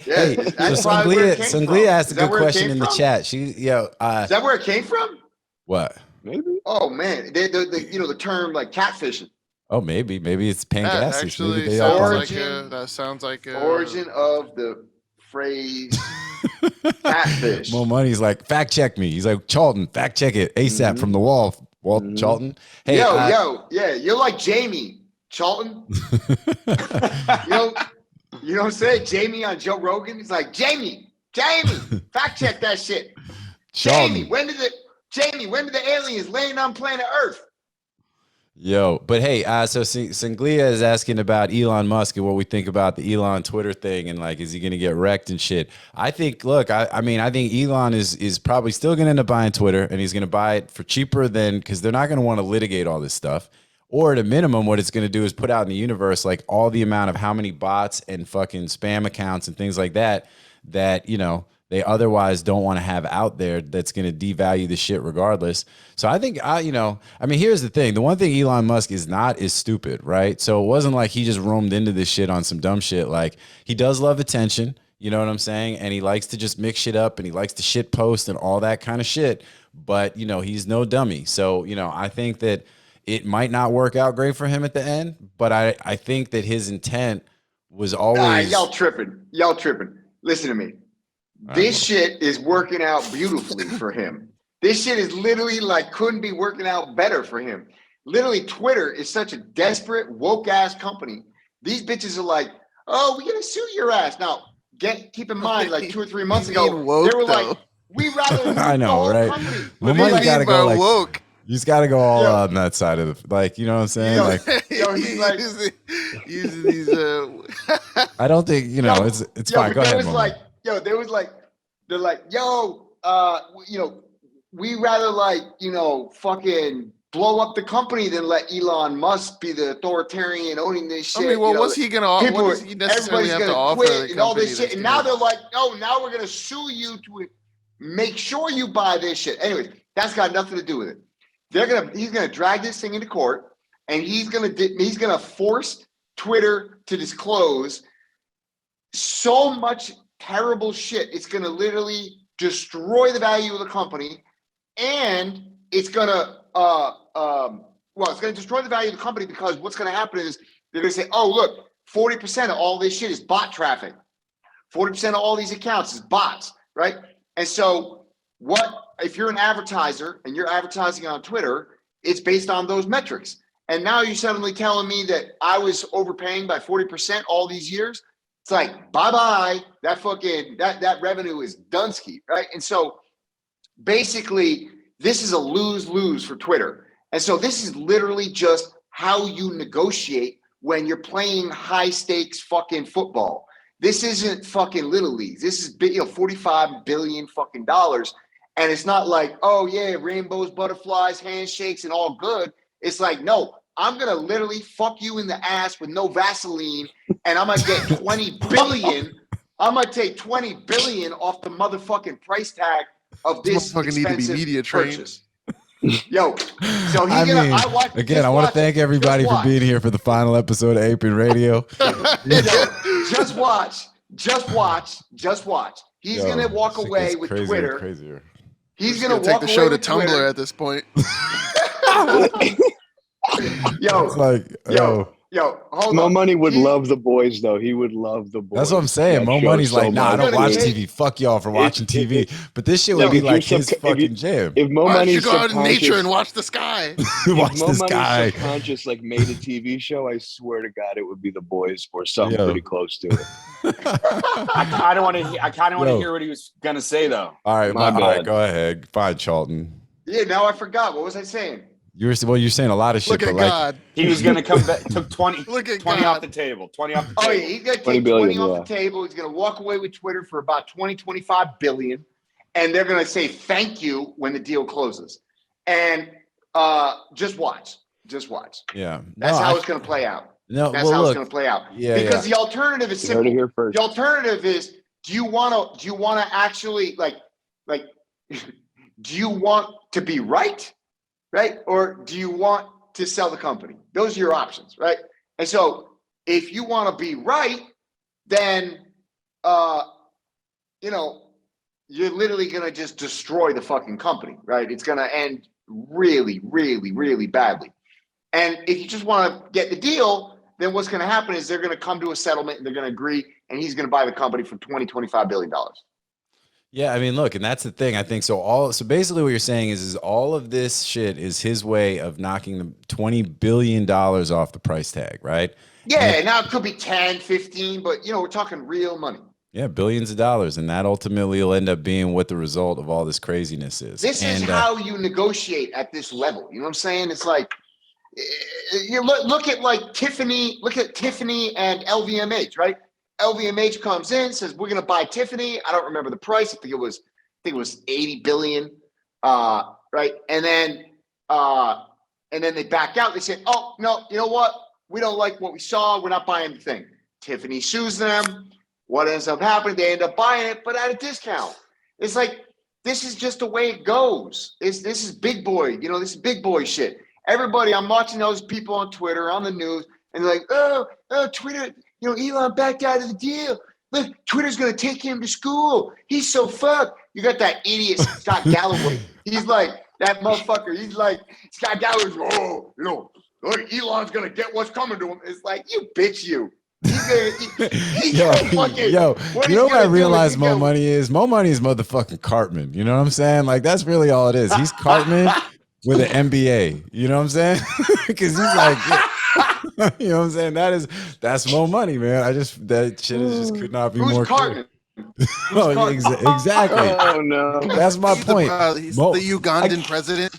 Yeah, Hey, that's so probably where it came Sanglia from. asked Is a that good where it question came in the from? chat. Is that where it came from? what? Maybe. Oh man, the term like catfishing. Oh, maybe it's that Pangasis. actually Maybe they sounds are. like that sounds like Origin of the phrase catfish. Mo Money's like, fact check me. He's like, Charlton, fact check it ASAP from the wall. Walt Charlton. Hey, You're like Jamie Charlton. You don't say Jamie on Joe Rogan. He's like Jamie, fact check that shit. Charlton. Jamie, when did the aliens land on planet Earth? Yo, but hey, so Sanglia is asking about Elon Musk and what we think about the Elon Twitter thing and like, is he going to get wrecked and shit? I think, look, I mean, I think Elon is probably still going to end up buying Twitter, and he's going to buy it for cheaper than, because they're not going to want to litigate all this stuff. Or at a minimum, what it's going to do is put out in the universe like all the amount of how many bots and fucking spam accounts and things like that they otherwise don't want to have out there, that's going to devalue the shit regardless. So I think, here's the thing. The one thing Elon Musk is not is stupid, right? So it wasn't like he just roamed into this shit on some dumb shit. Like, he does love attention, you know what I'm saying? And he likes to just mix shit up, and he likes to shit post and all that kind of shit. But, he's no dummy. So, I think that it might not work out great for him at the end, but I think that his intent was always... Y'all tripping. Listen to me. This shit is working out beautifully for him. This shit is literally like couldn't be working out better for him. Literally, Twitter is such a desperate, woke ass company. These bitches are like, oh, we're gonna sue your ass. Now, keep in mind, like 2 or 3 months ago, woke, they were like, we rather I know, right? company. Well, What do you gotta mean go by like woke? you just gotta go all out on that side of the, like, you know what I'm saying? Like, He's like using these. I don't think it's fine. Go ahead, Momo. They're like, we rather fucking blow up the company than let Elon Musk be the authoritarian owning this shit. I mean, well, what's he gonna? What does he necessarily everybody's have to gonna offer quit the and all this company shit. And now they're like, oh, now we're gonna sue you to make sure you buy this shit. Anyways, that's got nothing to do with it. He's gonna drag this thing into court, and he's gonna force Twitter to disclose so much terrible shit. It's gonna literally destroy the value of the company, and it's gonna it's gonna destroy the value of the company, because what's gonna happen is they're gonna say, oh, look, 40% of all this shit is bot traffic. 40% of all these accounts is bots, right? And so if you're an advertiser and you're advertising on Twitter, it's based on those metrics. And now you're suddenly telling me that I was overpaying by 40% all these years. It's like, bye-bye, that revenue is Dunsky, right? And so basically, this is a lose-lose for Twitter. And so this is literally just how you negotiate when you're playing high-stakes fucking football. This isn't fucking little leagues. This is $45 billion fucking dollars. And it's not like, oh yeah, rainbows, butterflies, handshakes, and all good. It's like, no, I'm gonna literally fuck you in the ass with no Vaseline, and I'm gonna get 20 billion. I'm gonna take 20 billion off the motherfucking price tag of this fucking need to be media purchase. Yo, so I want to thank everybody for being here for the final episode of Ape-In Radio. Just watch. He's gonna walk away with Twitter. He's gonna take the show to Tumblr at this point. Yo, hold on. Mo Money would love the boys, though. He would love the boys. That's what I'm saying. Mo Money's like, nah, I don't watch TV. Fuck y'all for watching TV. But this shit would be like his fucking jam. If Mo Why don't Money's you go out in nature and watch the sky? Watch the sky. Subconscious like made a TV show, I swear to God, it would be the boys or something pretty close to it. I kind of want to hear what he was gonna say, though. All right, go ahead. Fine, Charlton. Yeah, now I forgot. What was I saying? You're saying a lot of shit. Look at God. He was going to come back, took 20 God. off the table. 20 off the table. Oh, yeah, he's going to take 20 off the table. He's going to walk away with Twitter for about 25 billion. And they're going to say thank you when the deal closes. And just watch. Yeah. That's how it's going to play out. No, That's how it's going to play out. Yeah, because the alternative is simple. You heard it here first. The alternative is do you want to actually like do you want to be right, or do you want to sell the company? Those are your options, right? And so if you want to be right, then you know, you're literally going to just destroy the fucking company, right? It's going to end really, really, really badly. And if you just want to get the deal, then what's going to happen is they're going to come to a settlement and they're going to agree, and he's going to buy the company for $25 billion. Yeah, I mean, look, and that's the thing. I think so. So basically, what you're saying is all of this shit is his way of knocking the $20 billion off the price tag, right? Yeah, now it could be 10, 15, but we're talking real money. Yeah, billions of dollars, and that ultimately will end up being what the result of all this craziness is. This is how you negotiate at this level. You know what I'm saying? It's like you look at like Tiffany. Look at Tiffany and LVMH, right? LVMH comes in, says we're going to buy Tiffany. I don't remember the price. I think it was 80 billion, right? And then they back out. They say, oh no, you know what? We don't like what we saw. We're not buying the thing. Tiffany sues them. What ends up happening? They end up buying it, but at a discount. It's like, this is just the way it goes. This is big boy. This is big boy shit. Everybody, I'm watching those people on Twitter, on the news, and they're like, oh, Twitter, Elon backed out of the deal. Look, Twitter's going to take him to school. He's so fucked. You got that idiot, Scott Galloway. He's like, that motherfucker. He's like, Scott Galloway's, look, Elon's going to get what's coming to him. It's like, you bitch, you. Yo, you know what I realize Mo Money is? Mo Money is motherfucking Cartman. You know what I'm saying? Like, that's really all it is. He's Cartman with an MBA. You know what I'm saying? Because he's like, you know what I'm saying? That's Mo Money, man. That shit just could not be more Cartman? Oh, exactly. Oh no, that's my point. He's the Ugandan president.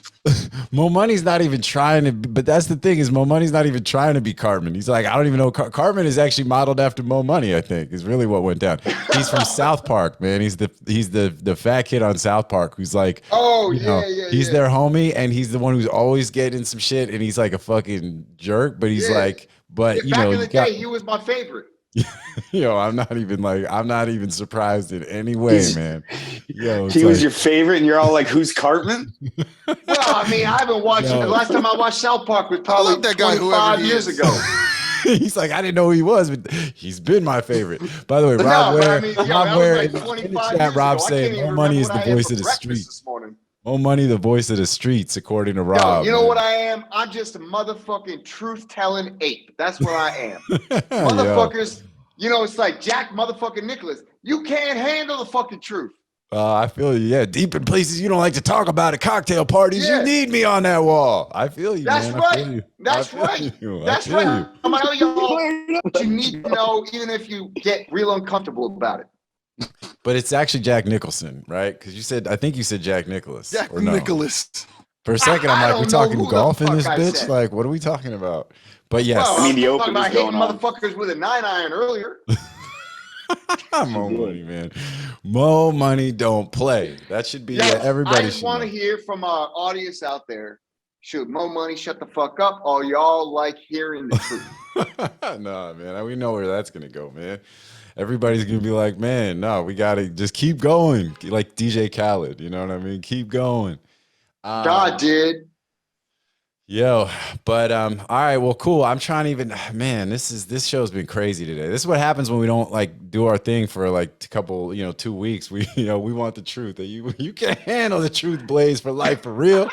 Mo Money's not even trying to, but that's the thing is Mo Money's not even trying to be Cartman. He's like, I don't even know. Cartman is actually modeled after Mo Money, I think, is really what went down. He's from South Park, man. He's the fat kid on South Park who's like, he's their homie, and he's the one who's always getting some shit, and he's like a fucking jerk, but he's like, but back in the day, he was my favorite. I'm not even surprised in any way, man. He was your favorite, and you're all like, "Who's Cartman?" Well, I mean, I haven't watched it. The last time I watched South Park was probably that guy 25 years ago. He's like, I didn't know who he was, but he's been my favorite. By the way, Rob Ware in the chat, Rob saying, "Mo Money is the voice of the streets." Mo Money, the voice of the streets, according to Rob. You know what I am? I'm just a motherfucking truth-telling ape. That's what I am. Motherfuckers, it's like Jack motherfucking Nicholas. You can't handle the fucking truth. I feel you. Yeah, deep in places you don't like to talk about at cocktail parties. Yeah. You need me on that wall. I feel you. That's man. right. That's right. That's right. I'm gonna tell you what you need to know, even if you get real uncomfortable about it. But it's actually Jack Nicholson, right? Because I think you said Jack Nicholas. Jack Nicholas. For a second, I'm like, we're talking golf in this bitch? Said. Like, what are we talking about? But yes. Well, the Open was going on. Motherfuckers with a 9-iron earlier. Mo Money, man. Mo Money don't play. That should be everybody. I just want to hear from our audience out there. Should Mo Money shut the fuck up, or y'all like hearing the truth? No, man. We know where that's gonna go, man. Everybody's gonna be like, man, no, we gotta just keep going, like DJ Khaled. You know what I mean? Keep going. God did. Yo, but all right, well, cool. I'm trying to even, man, this show's been crazy today. This is what happens when we don't like do our thing for like a couple, 2 weeks. We want the truth. That you can't handle the truth, Blaze, for life, for real.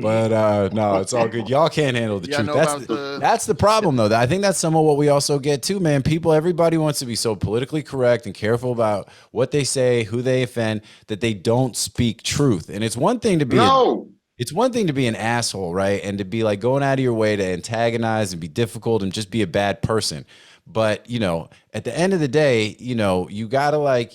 But no, it's all good. Y'all can't handle the truth. That's the problem, though. I think that's some of what we also get too, man. Everybody wants to be so politically correct and careful about what they say, who they offend, that they don't speak truth. And it's one thing to be it's one thing to be an asshole, right? And to be like going out of your way to antagonize and be difficult and just be a bad person. But, at the end of the day, you gotta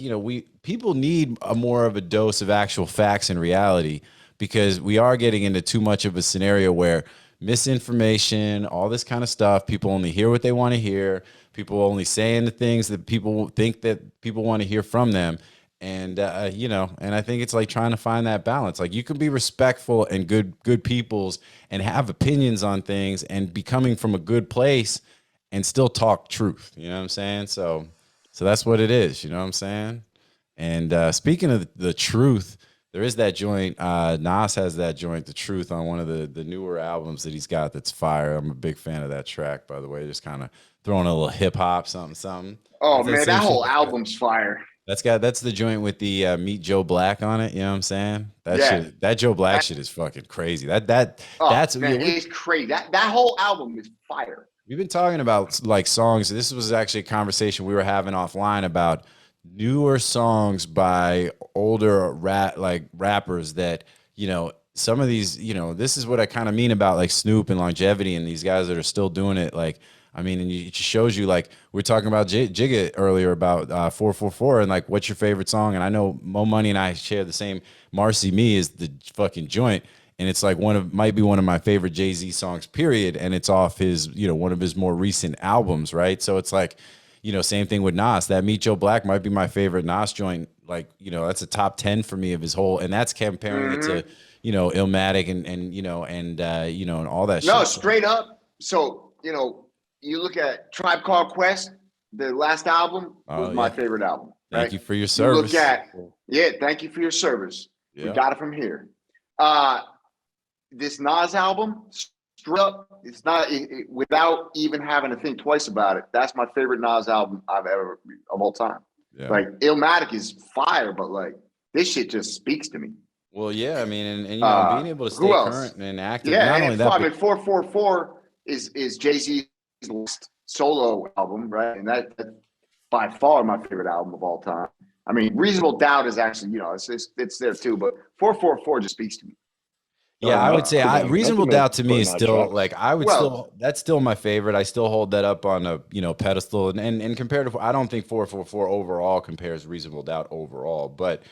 people need more of a dose of actual facts and reality, because we are getting into too much of a scenario where misinformation, all this kind of stuff, people only hear what they want to hear. People only saying the things that people think that people want to hear from them. And, and I think it's like trying to find that balance. Like, you can be respectful and good peoples and have opinions on things and be coming from a good place and still talk truth. You know what I'm saying? So So that's what it is. You know what I'm saying? And speaking of the truth, there is that joint. Nas has that joint, The Truth, on one of the newer albums that he's got that's fire. I'm a big fan of that track, by the way. Just kind of throwing a little hip hop, something. Oh That's man, same that whole shit. album's fire. That's the joint with the Meet Joe Black on it. You know what I'm saying? That Joe Black shit is fucking crazy. That's man, it's crazy. That whole album is fire. We've been talking about like songs. This was actually a conversation we were having offline about newer songs by older rappers that, some of these, this is what I kind of mean about like Snoop and longevity and these guys that are still doing it. Like, I mean, and it just shows you, like, we are talking about Jigga earlier about 444 and like, what's your favorite song? And I know Mo Money and I share the same. Marcy Me is the fucking joint. And it's like might be one of my favorite Jay-Z songs, period. And it's off his, one of his more recent albums, right? So it's like, same thing with Nas. That Meet Joe Black might be my favorite Nas joint. Like, that's a top 10 for me of his whole, and that's comparing it to, Illmatic and all that shit. No, straight up. So, you look at Tribe Called Quest, the last album was my favorite album. Right? Thank you for your service. Thank you for your service. Yeah. We got it from here. This Nas album, straight up, it's not without even having to think twice about it. That's my favorite Nas album of all time. Yeah. Like Illmatic is fire, but like this shit just speaks to me. Well, yeah, I mean, and being able to stay current and active. Yeah, not only that, I mean, 444 is Jay-Z's last solo album, right? And that's by far my favorite album of all time. I mean, Reasonable Doubt is actually, it's there too, but 444 just speaks to me. Yeah, I would say Reasonable Doubt to me is still track. like that's still my favorite. I still hold that up on a pedestal, and compared to, I don't think 444 overall compares Reasonable Doubt overall, but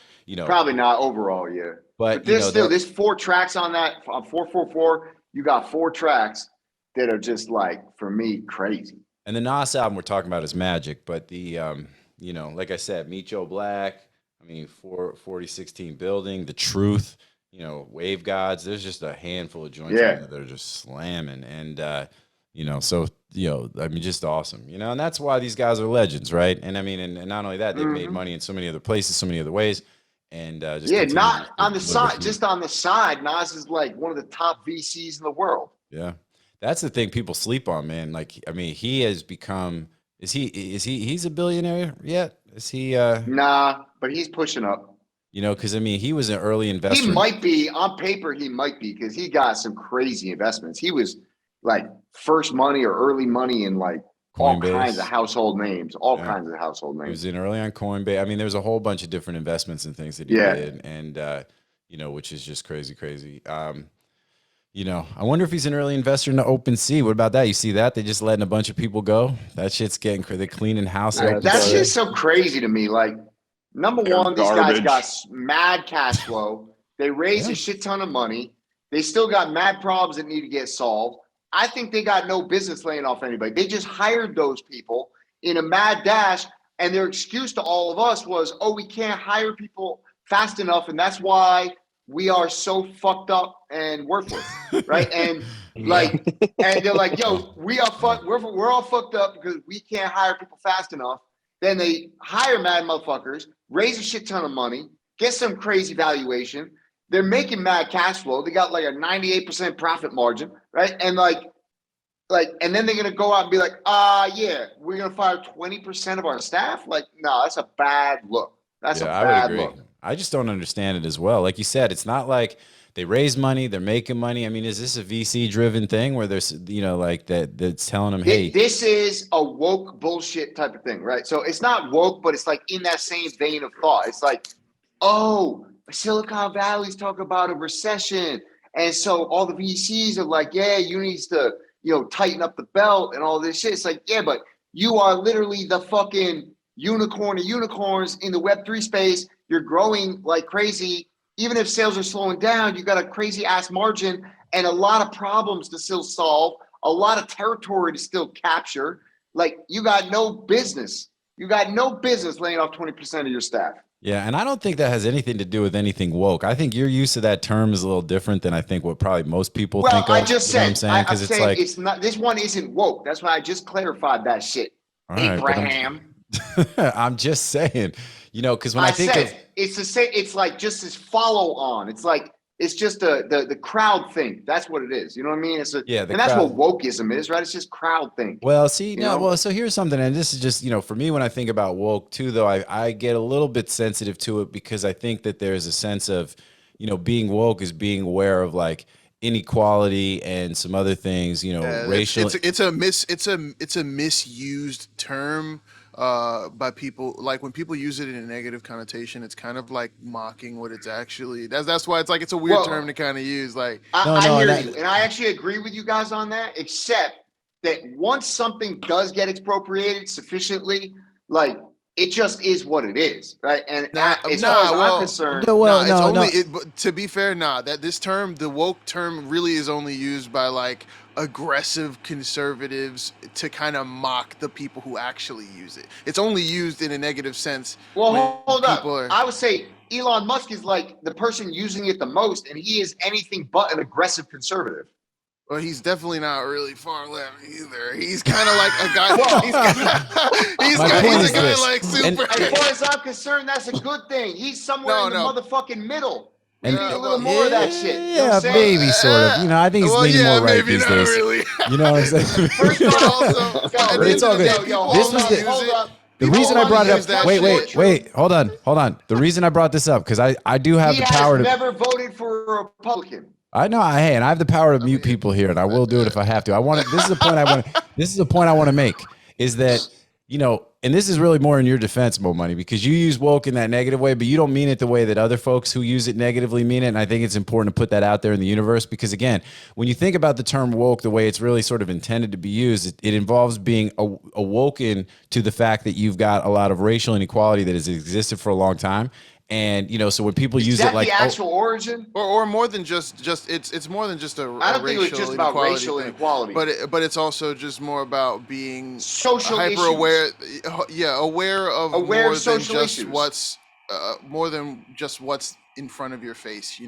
probably not overall, yeah. But there's 4 tracks on that on 444. You got 4 tracks that are just like, for me, crazy. And the Nas album we're talking about is Magic, but the like I said, Meet Joe Black, I mean 4016 Building, The Truth, Wave Gods, there's just a handful of joints that are just slamming, and so I mean, just awesome, and that's why these guys are legends, right? And I mean, and not only that, they've made money in so many other places, so many other ways, and not on the side, just on the side, Nas is like one of the top VCs in the world. Yeah, that's the thing people sleep on, man. Like, I mean, he has become. He's a billionaire yet? Is he? Nah, but he's pushing up. Because I mean, he was an early investor. He might be on paper. He might be because he got some crazy investments. He was like first money or early money in like all kinds of household names. All kinds of household names. He was in early on Coinbase. I mean, there's a whole bunch of different investments and things that he did, and which is just crazy. I wonder if he's an early investor into OpenSea. What about that? You see that? They just letting a bunch of people go. That shit's getting crazy. They're cleaning house. That's just so crazy to me. Like, number one, these guys got mad cash flow. They raised a shit ton of money. They still got mad problems that need to get solved. I think they got no business laying off anybody. They just hired those people in a mad dash, and their excuse to all of us was, we can't hire people fast enough, and that's why we are so fucked up and worthless, right? And like, and they're like, yo, we're all fucked up because we can't hire people fast enough. Then they hire mad motherfuckers, raise a shit ton of money, get some crazy valuation. They're making mad cash flow. They got like a 98% profit margin, right? And like, and then they're gonna go out and be like, we're gonna fire 20% of our staff. Like, no, that's a bad look. That's a bad look. I just don't understand it as well. Like you said, it's not like they raise money, they're making money. I mean, is this a VC driven thing where there's, like that's telling them, hey, this is a woke bullshit type of thing, right? So it's not woke, but it's like in that same vein of thought. It's like, Silicon Valley's talking about a recession. And so all the VCs are like, you need to, tighten up the belt and all this shit. It's like, but you are literally the fucking unicorn of unicorns in the Web3 space. You're growing like crazy. Even if sales are slowing down, you got a crazy ass margin and a lot of problems to still solve, a lot of territory to still capture. Like, you got no business. You got no business laying off 20% of your staff. Yeah, and I don't think that has anything to do with anything woke. I think your use of that term is a little different than I think what probably most people think of. Well, I just said, because it's like, it's not. This one isn't woke. That's why I just clarified that shit. Abraham. I'm just saying, because when I think of it's the same. It's like just this follow on. It's like it's just the crowd thing. That's what it is. You know what I mean? And that's crowd. what wokeism is, right? It's just crowd thing. Well, see, so here's something, and this is just, for me, when I think about woke too, though, I get a little bit sensitive to it because I think that there's a sense of, being woke is being aware of like inequality and some other things, racial. It's a misused term by people. Like when people use it in a negative connotation, it's kind of like mocking what it's actually. That's why it's like it's a weird term to kind of use. Like I hear you, and I actually agree with you guys on that. Except that once something does get expropriated sufficiently, like it just is what it is, right? And as far as I'm concerned, to be fair, that this term, the woke term, really is only used by like aggressive conservatives to kind of mock the people who actually use it. It's only used in a negative sense. Well, hold up. I would say Elon Musk is like the person using it the most, and he is anything but an aggressive conservative. Well, he's definitely not really far left either. He's kind of like a guy. He's a guy like super. As far as I'm concerned, that's a good thing. He's somewhere in the motherfucking middle. Maybe a little more of that shit. Yeah, maybe sort of. I think he's leaning more right these days. Really. You know what I'm saying? First off, it's all good. This was the reason I brought it up. Wait, hold on. The reason I brought this up because I do have the power to. He has never voted for a Republican. I know, and I have the power to mute people here, and I will do it if I have to. This is the point I want. This is the point I want to make is that and this is really more in your defense, Mo Money, because you use woke in that negative way, but you don't mean it the way that other folks who use it negatively mean it. And I think it's important to put that out there in the universe because, again, when you think about the term woke, the way it's really sort of intended to be used, it involves being awoken to the fact that you've got a lot of racial inequality that has existed for a long time. And so when people use it like the actual origin, or more than just it's more than just I don't think it was just about racial inequality, but it's also just more about being social hyper aware, aware of more than just issues. what's more than just what's in front of your face,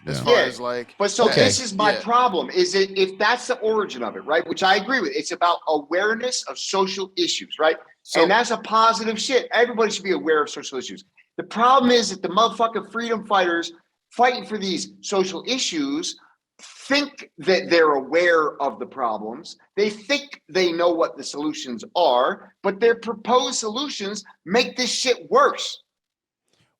as far as like. But this is my problem: is it if that's the origin of it, right? Which I agree with. It's about awareness of social issues, right? And that's a positive shit. Everybody should be aware of social issues. The problem is that the motherfucking freedom fighters fighting for these social issues think that they're aware of the problems. They think they know what the solutions are, but their proposed solutions make this shit worse.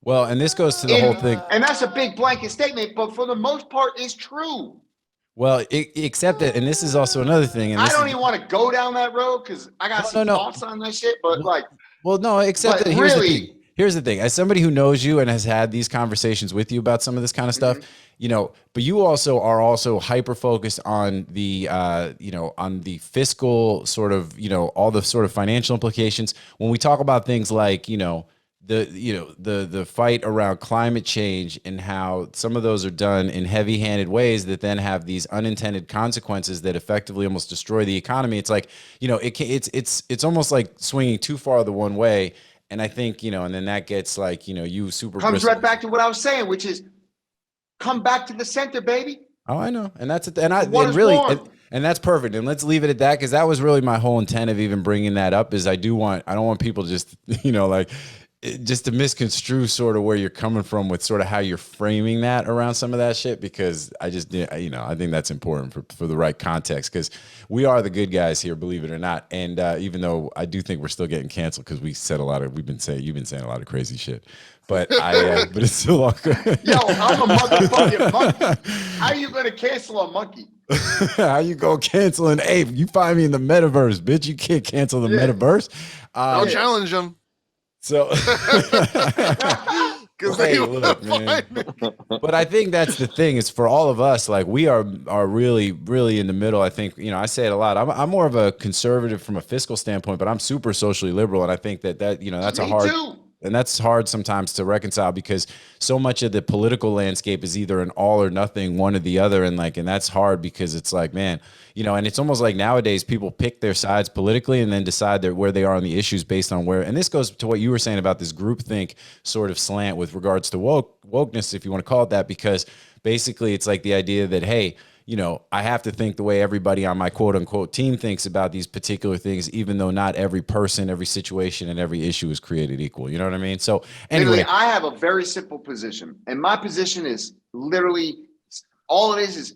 Well, and this goes to the whole thing. And that's a big blanket statement, but for the most part, it's true. Well, except that, and this is also another thing. And I don't even want to go down that road because I got some thoughts on that shit, but except that here's the thing. As somebody who knows you and has had these conversations with you about some of this kind of stuff, but you also are hyper focused on the, on the fiscal sort of, all the sort of financial implications. When we talk about things like, the fight around climate change and how some of those are done in heavy-handed ways that then have these unintended consequences that effectively almost destroy the economy. It's like, it's almost like swinging too far the one way. And I think, and then that gets like, you super comes right back to what I was saying, which is come back to the center, baby. Oh, I know. And that's and that's perfect. And let's leave it at that. Cause that was really my whole intent of even bringing that up is I don't want people just, just to misconstrue sort of where you're coming from with sort of how you're framing that around some of that shit, because I just, I think that's important for the right context, because we are the good guys here, believe it or not. And even though I do think we're still getting canceled because you've been saying a lot of crazy shit, but but it's still all good. Yo, I'm a motherfucking monkey. How are you going to cancel a monkey? How you gonna cancel an ape? You find me in the metaverse, bitch. You can't cancel the metaverse. Don't challenge them. So, hey, look, man. But I think that's the thing is for all of us, like we are really, really in the middle. I think, I say it a lot. I'm more of a conservative from a fiscal standpoint, but I'm super socially liberal. And I think that that's and that's hard sometimes to reconcile because so much of the political landscape is either an all or nothing, one or the other. And that's hard because it's like, man, and it's almost like nowadays people pick their sides politically and then decide where they are on the issues based on where, and this goes to what you were saying about this groupthink sort of slant with regards to wokeness, if you want to call it that, because basically it's like the idea that, hey, I have to think the way everybody on my quote unquote team thinks about these particular things, even though not every person, every situation, and every issue is created equal. You know what I mean? So anyway, literally, I have a very simple position, and my position is literally all it is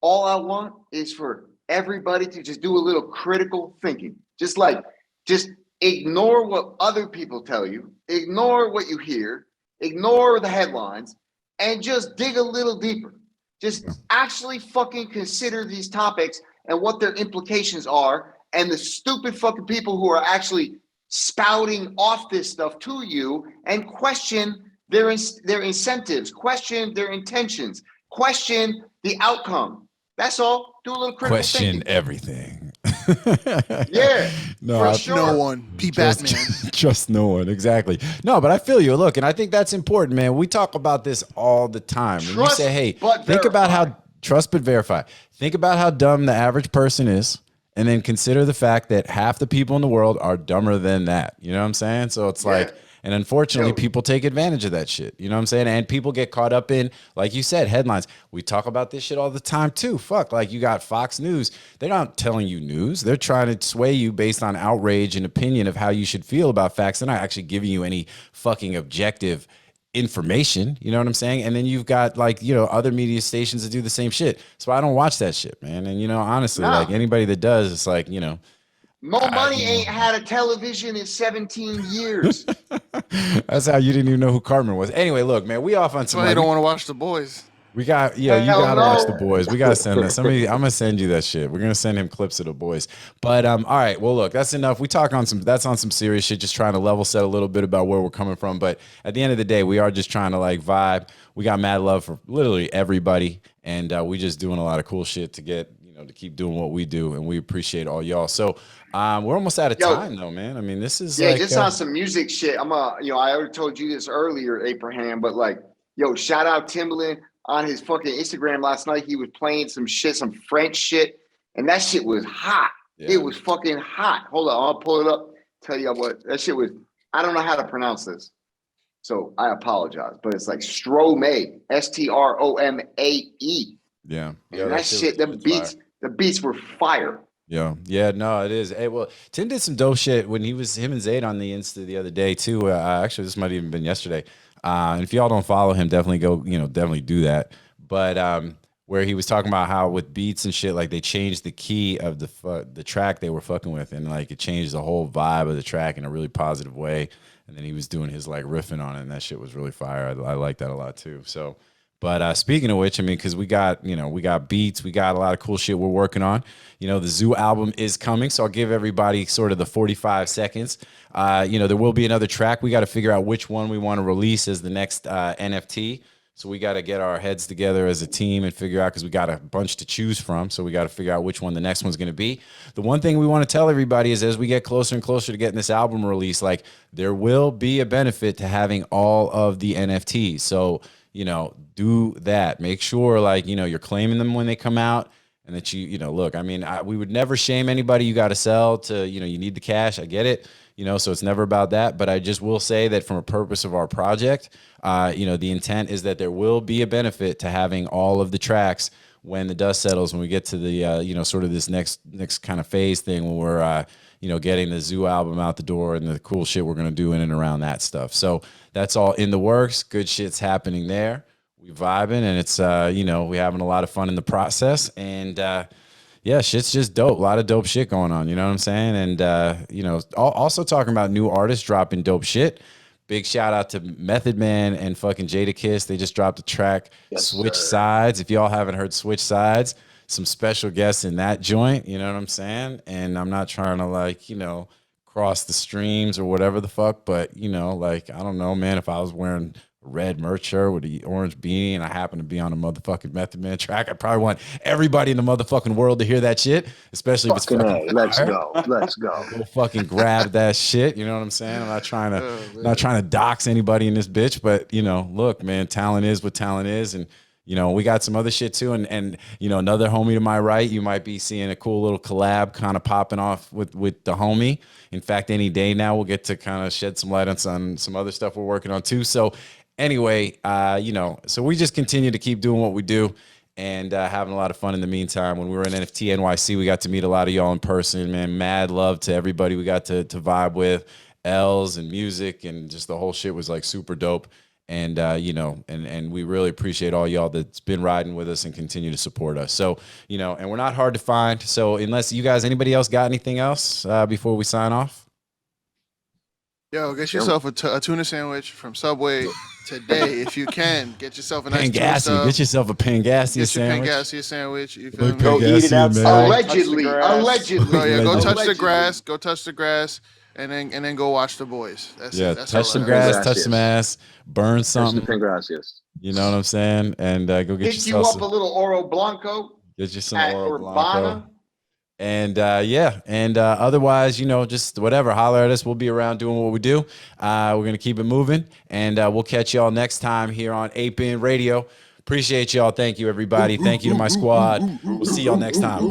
all I want is for everybody to just do a little critical thinking. Just ignore what other people tell you, ignore what you hear, ignore the headlines, and just dig a little deeper. Just actually fucking consider these topics and what their implications are, and the stupid fucking people who are actually spouting off this stuff to you, and question their incentives, question their intentions, question the outcome. That's all. Do a little critical question thinking. Everything. Yeah, for sure. No one. Batman. Trust no one. Exactly. No, but I feel you. Look, and I think that's important, man. We talk about this all the time. When you say, hey, think about how trust but verify. Think about how dumb the average person is, and then consider the fact that half the people in the world are dumber than that. You know what I'm saying? So it's like, and unfortunately, people take advantage of that shit. You know what I'm saying? And people get caught up in, like you said, headlines. We talk about this shit all the time too. Fuck, like you got Fox News. They're not telling you news. They're trying to sway you based on outrage and opinion of how you should feel about facts. They're not actually giving you any fucking objective information. You know what I'm saying? And then you've got other media stations that do the same shit. So I don't watch that shit, man. And honestly, like anybody that does, it's like, Mo Money ain't had a television in 17 years. That's how you didn't even know who Cartman was. Anyway, look, man, we off on some. I don't want to watch The Boys. We got, you gotta watch The Boys. We gotta send that. I'm gonna send you that shit. We're gonna send him clips of The Boys. But all right, well, look, that's enough. We talk on that's on some serious shit, just trying to level set a little bit about where we're coming from. But at the end of the day, we are just trying to vibe. We got mad love for literally everybody, and we just doing a lot of cool shit to get to keep doing what we do, and we appreciate all y'all. So we're almost out of time though, man. I mean, this is just on some music shit. I already told you this earlier, Abraham, but shout out Timbaland on his fucking Instagram last night. He was playing some French shit, and that shit was hot. Yeah. It was fucking hot. Hold on, I'll pull it up. Tell you what, that shit was. I don't know how to pronounce this, so I apologize. But it's like Stromae, Stromae. Yeah, and that shit. The beats were fire. Yeah, no, it is. Hey, well, Tim did some dope shit when him and Zayd on the Insta the other day too. Actually, this might have even been yesterday. And if y'all don't follow him, definitely go, definitely do that. But where he was talking about how with beats and shit, like they changed the key of the track they were fucking with, and like it changed the whole vibe of the track in a really positive way. And then he was doing his riffing on it, and that shit was really fire. I like that a lot too. So. But speaking of which, I mean, because we got beats, we got a lot of cool shit we're working on. The TheZoo album is coming, so I'll give everybody sort of the 45 seconds. There will be another track. We got to figure out which one we want to release as the next NFT. So we got to get our heads together as a team and figure out, because we got a bunch to choose from. So we got to figure out which one the next one's going to be. The one thing we want to tell everybody is as we get closer and closer to getting this album released, there will be a benefit to having all of the NFTs. So, do that. Make sure you're claiming them when they come out, and that look, I mean, we would never shame anybody. You got to sell to, you need the cash. I get it. So it's never about that. But I just will say that from a purpose of our project, the intent is that there will be a benefit to having all of the tracks when the dust settles, when we get to the, sort of this next kind of phase thing when we're, getting the TheZoo album out the door and the cool shit we're going to do in and around that stuff. So that's all in the works. Good shit's happening there. We vibing, and it's, we having a lot of fun in the process. And, shit's just dope. A lot of dope shit going on. You know what I'm saying? And, also talking about new artists dropping dope shit. Big shout out to Method Man and fucking Jadakiss. They just dropped a track, Switch Sides. If y'all haven't heard Switch Sides, some special guests in that joint. You know what I'm saying? And I'm not trying to cross the streams or whatever the fuck, but I don't know, man, if I was wearing a red merch shirt with the orange beanie and I happen to be on a motherfucking Method Man track, I probably want everybody in the motherfucking world to hear that shit, especially if it's fucking let's go. Go fucking grab that shit. You know what I'm saying? I'm not trying to dox anybody in this bitch, but look, man, talent is what talent is, and we got some other shit too, and another homie to my right, you might be seeing a cool little collab kind of popping off with the homie. In fact, any day now we'll get to kind of shed some light on some other stuff we're working on too. So anyway, so we just continue to keep doing what we do, and having a lot of fun in the meantime. When we were in NFT NYC, we got to meet a lot of y'all in person, man. Mad love to everybody we got to vibe with. L's and music and just the whole shit was like super dope. And, you know, and we really appreciate all y'all that's been riding with us and continue to support us. So, you know, and we're not hard to find. So unless you guys, anybody else got anything else before we sign off? Yo, get yourself a tuna sandwich from Subway today if you can. Get yourself a nice tuna sub. Get yourself a Pangasia sandwich. Get your Pangasia sandwich. You feel me? Go eat it outside. Allegedly. Oh yeah, go touch the Allegedly. grass. Go touch the grass. And then go watch the boys. That's it. That's touch all some I grass, Gracias. touch some ass, burn something. Gracias. You know what I'm saying? And go get Pick you yourself up a little Oro Blanco get you some at Oro Urbana. Blanco. And otherwise, you know, just whatever, holler at us. We'll be around doing what we do. We're gonna keep it moving, and we'll catch y'all next time here on Ape-In Radio. Appreciate y'all. Thank you, everybody. Thank you to my squad. We'll see y'all next time.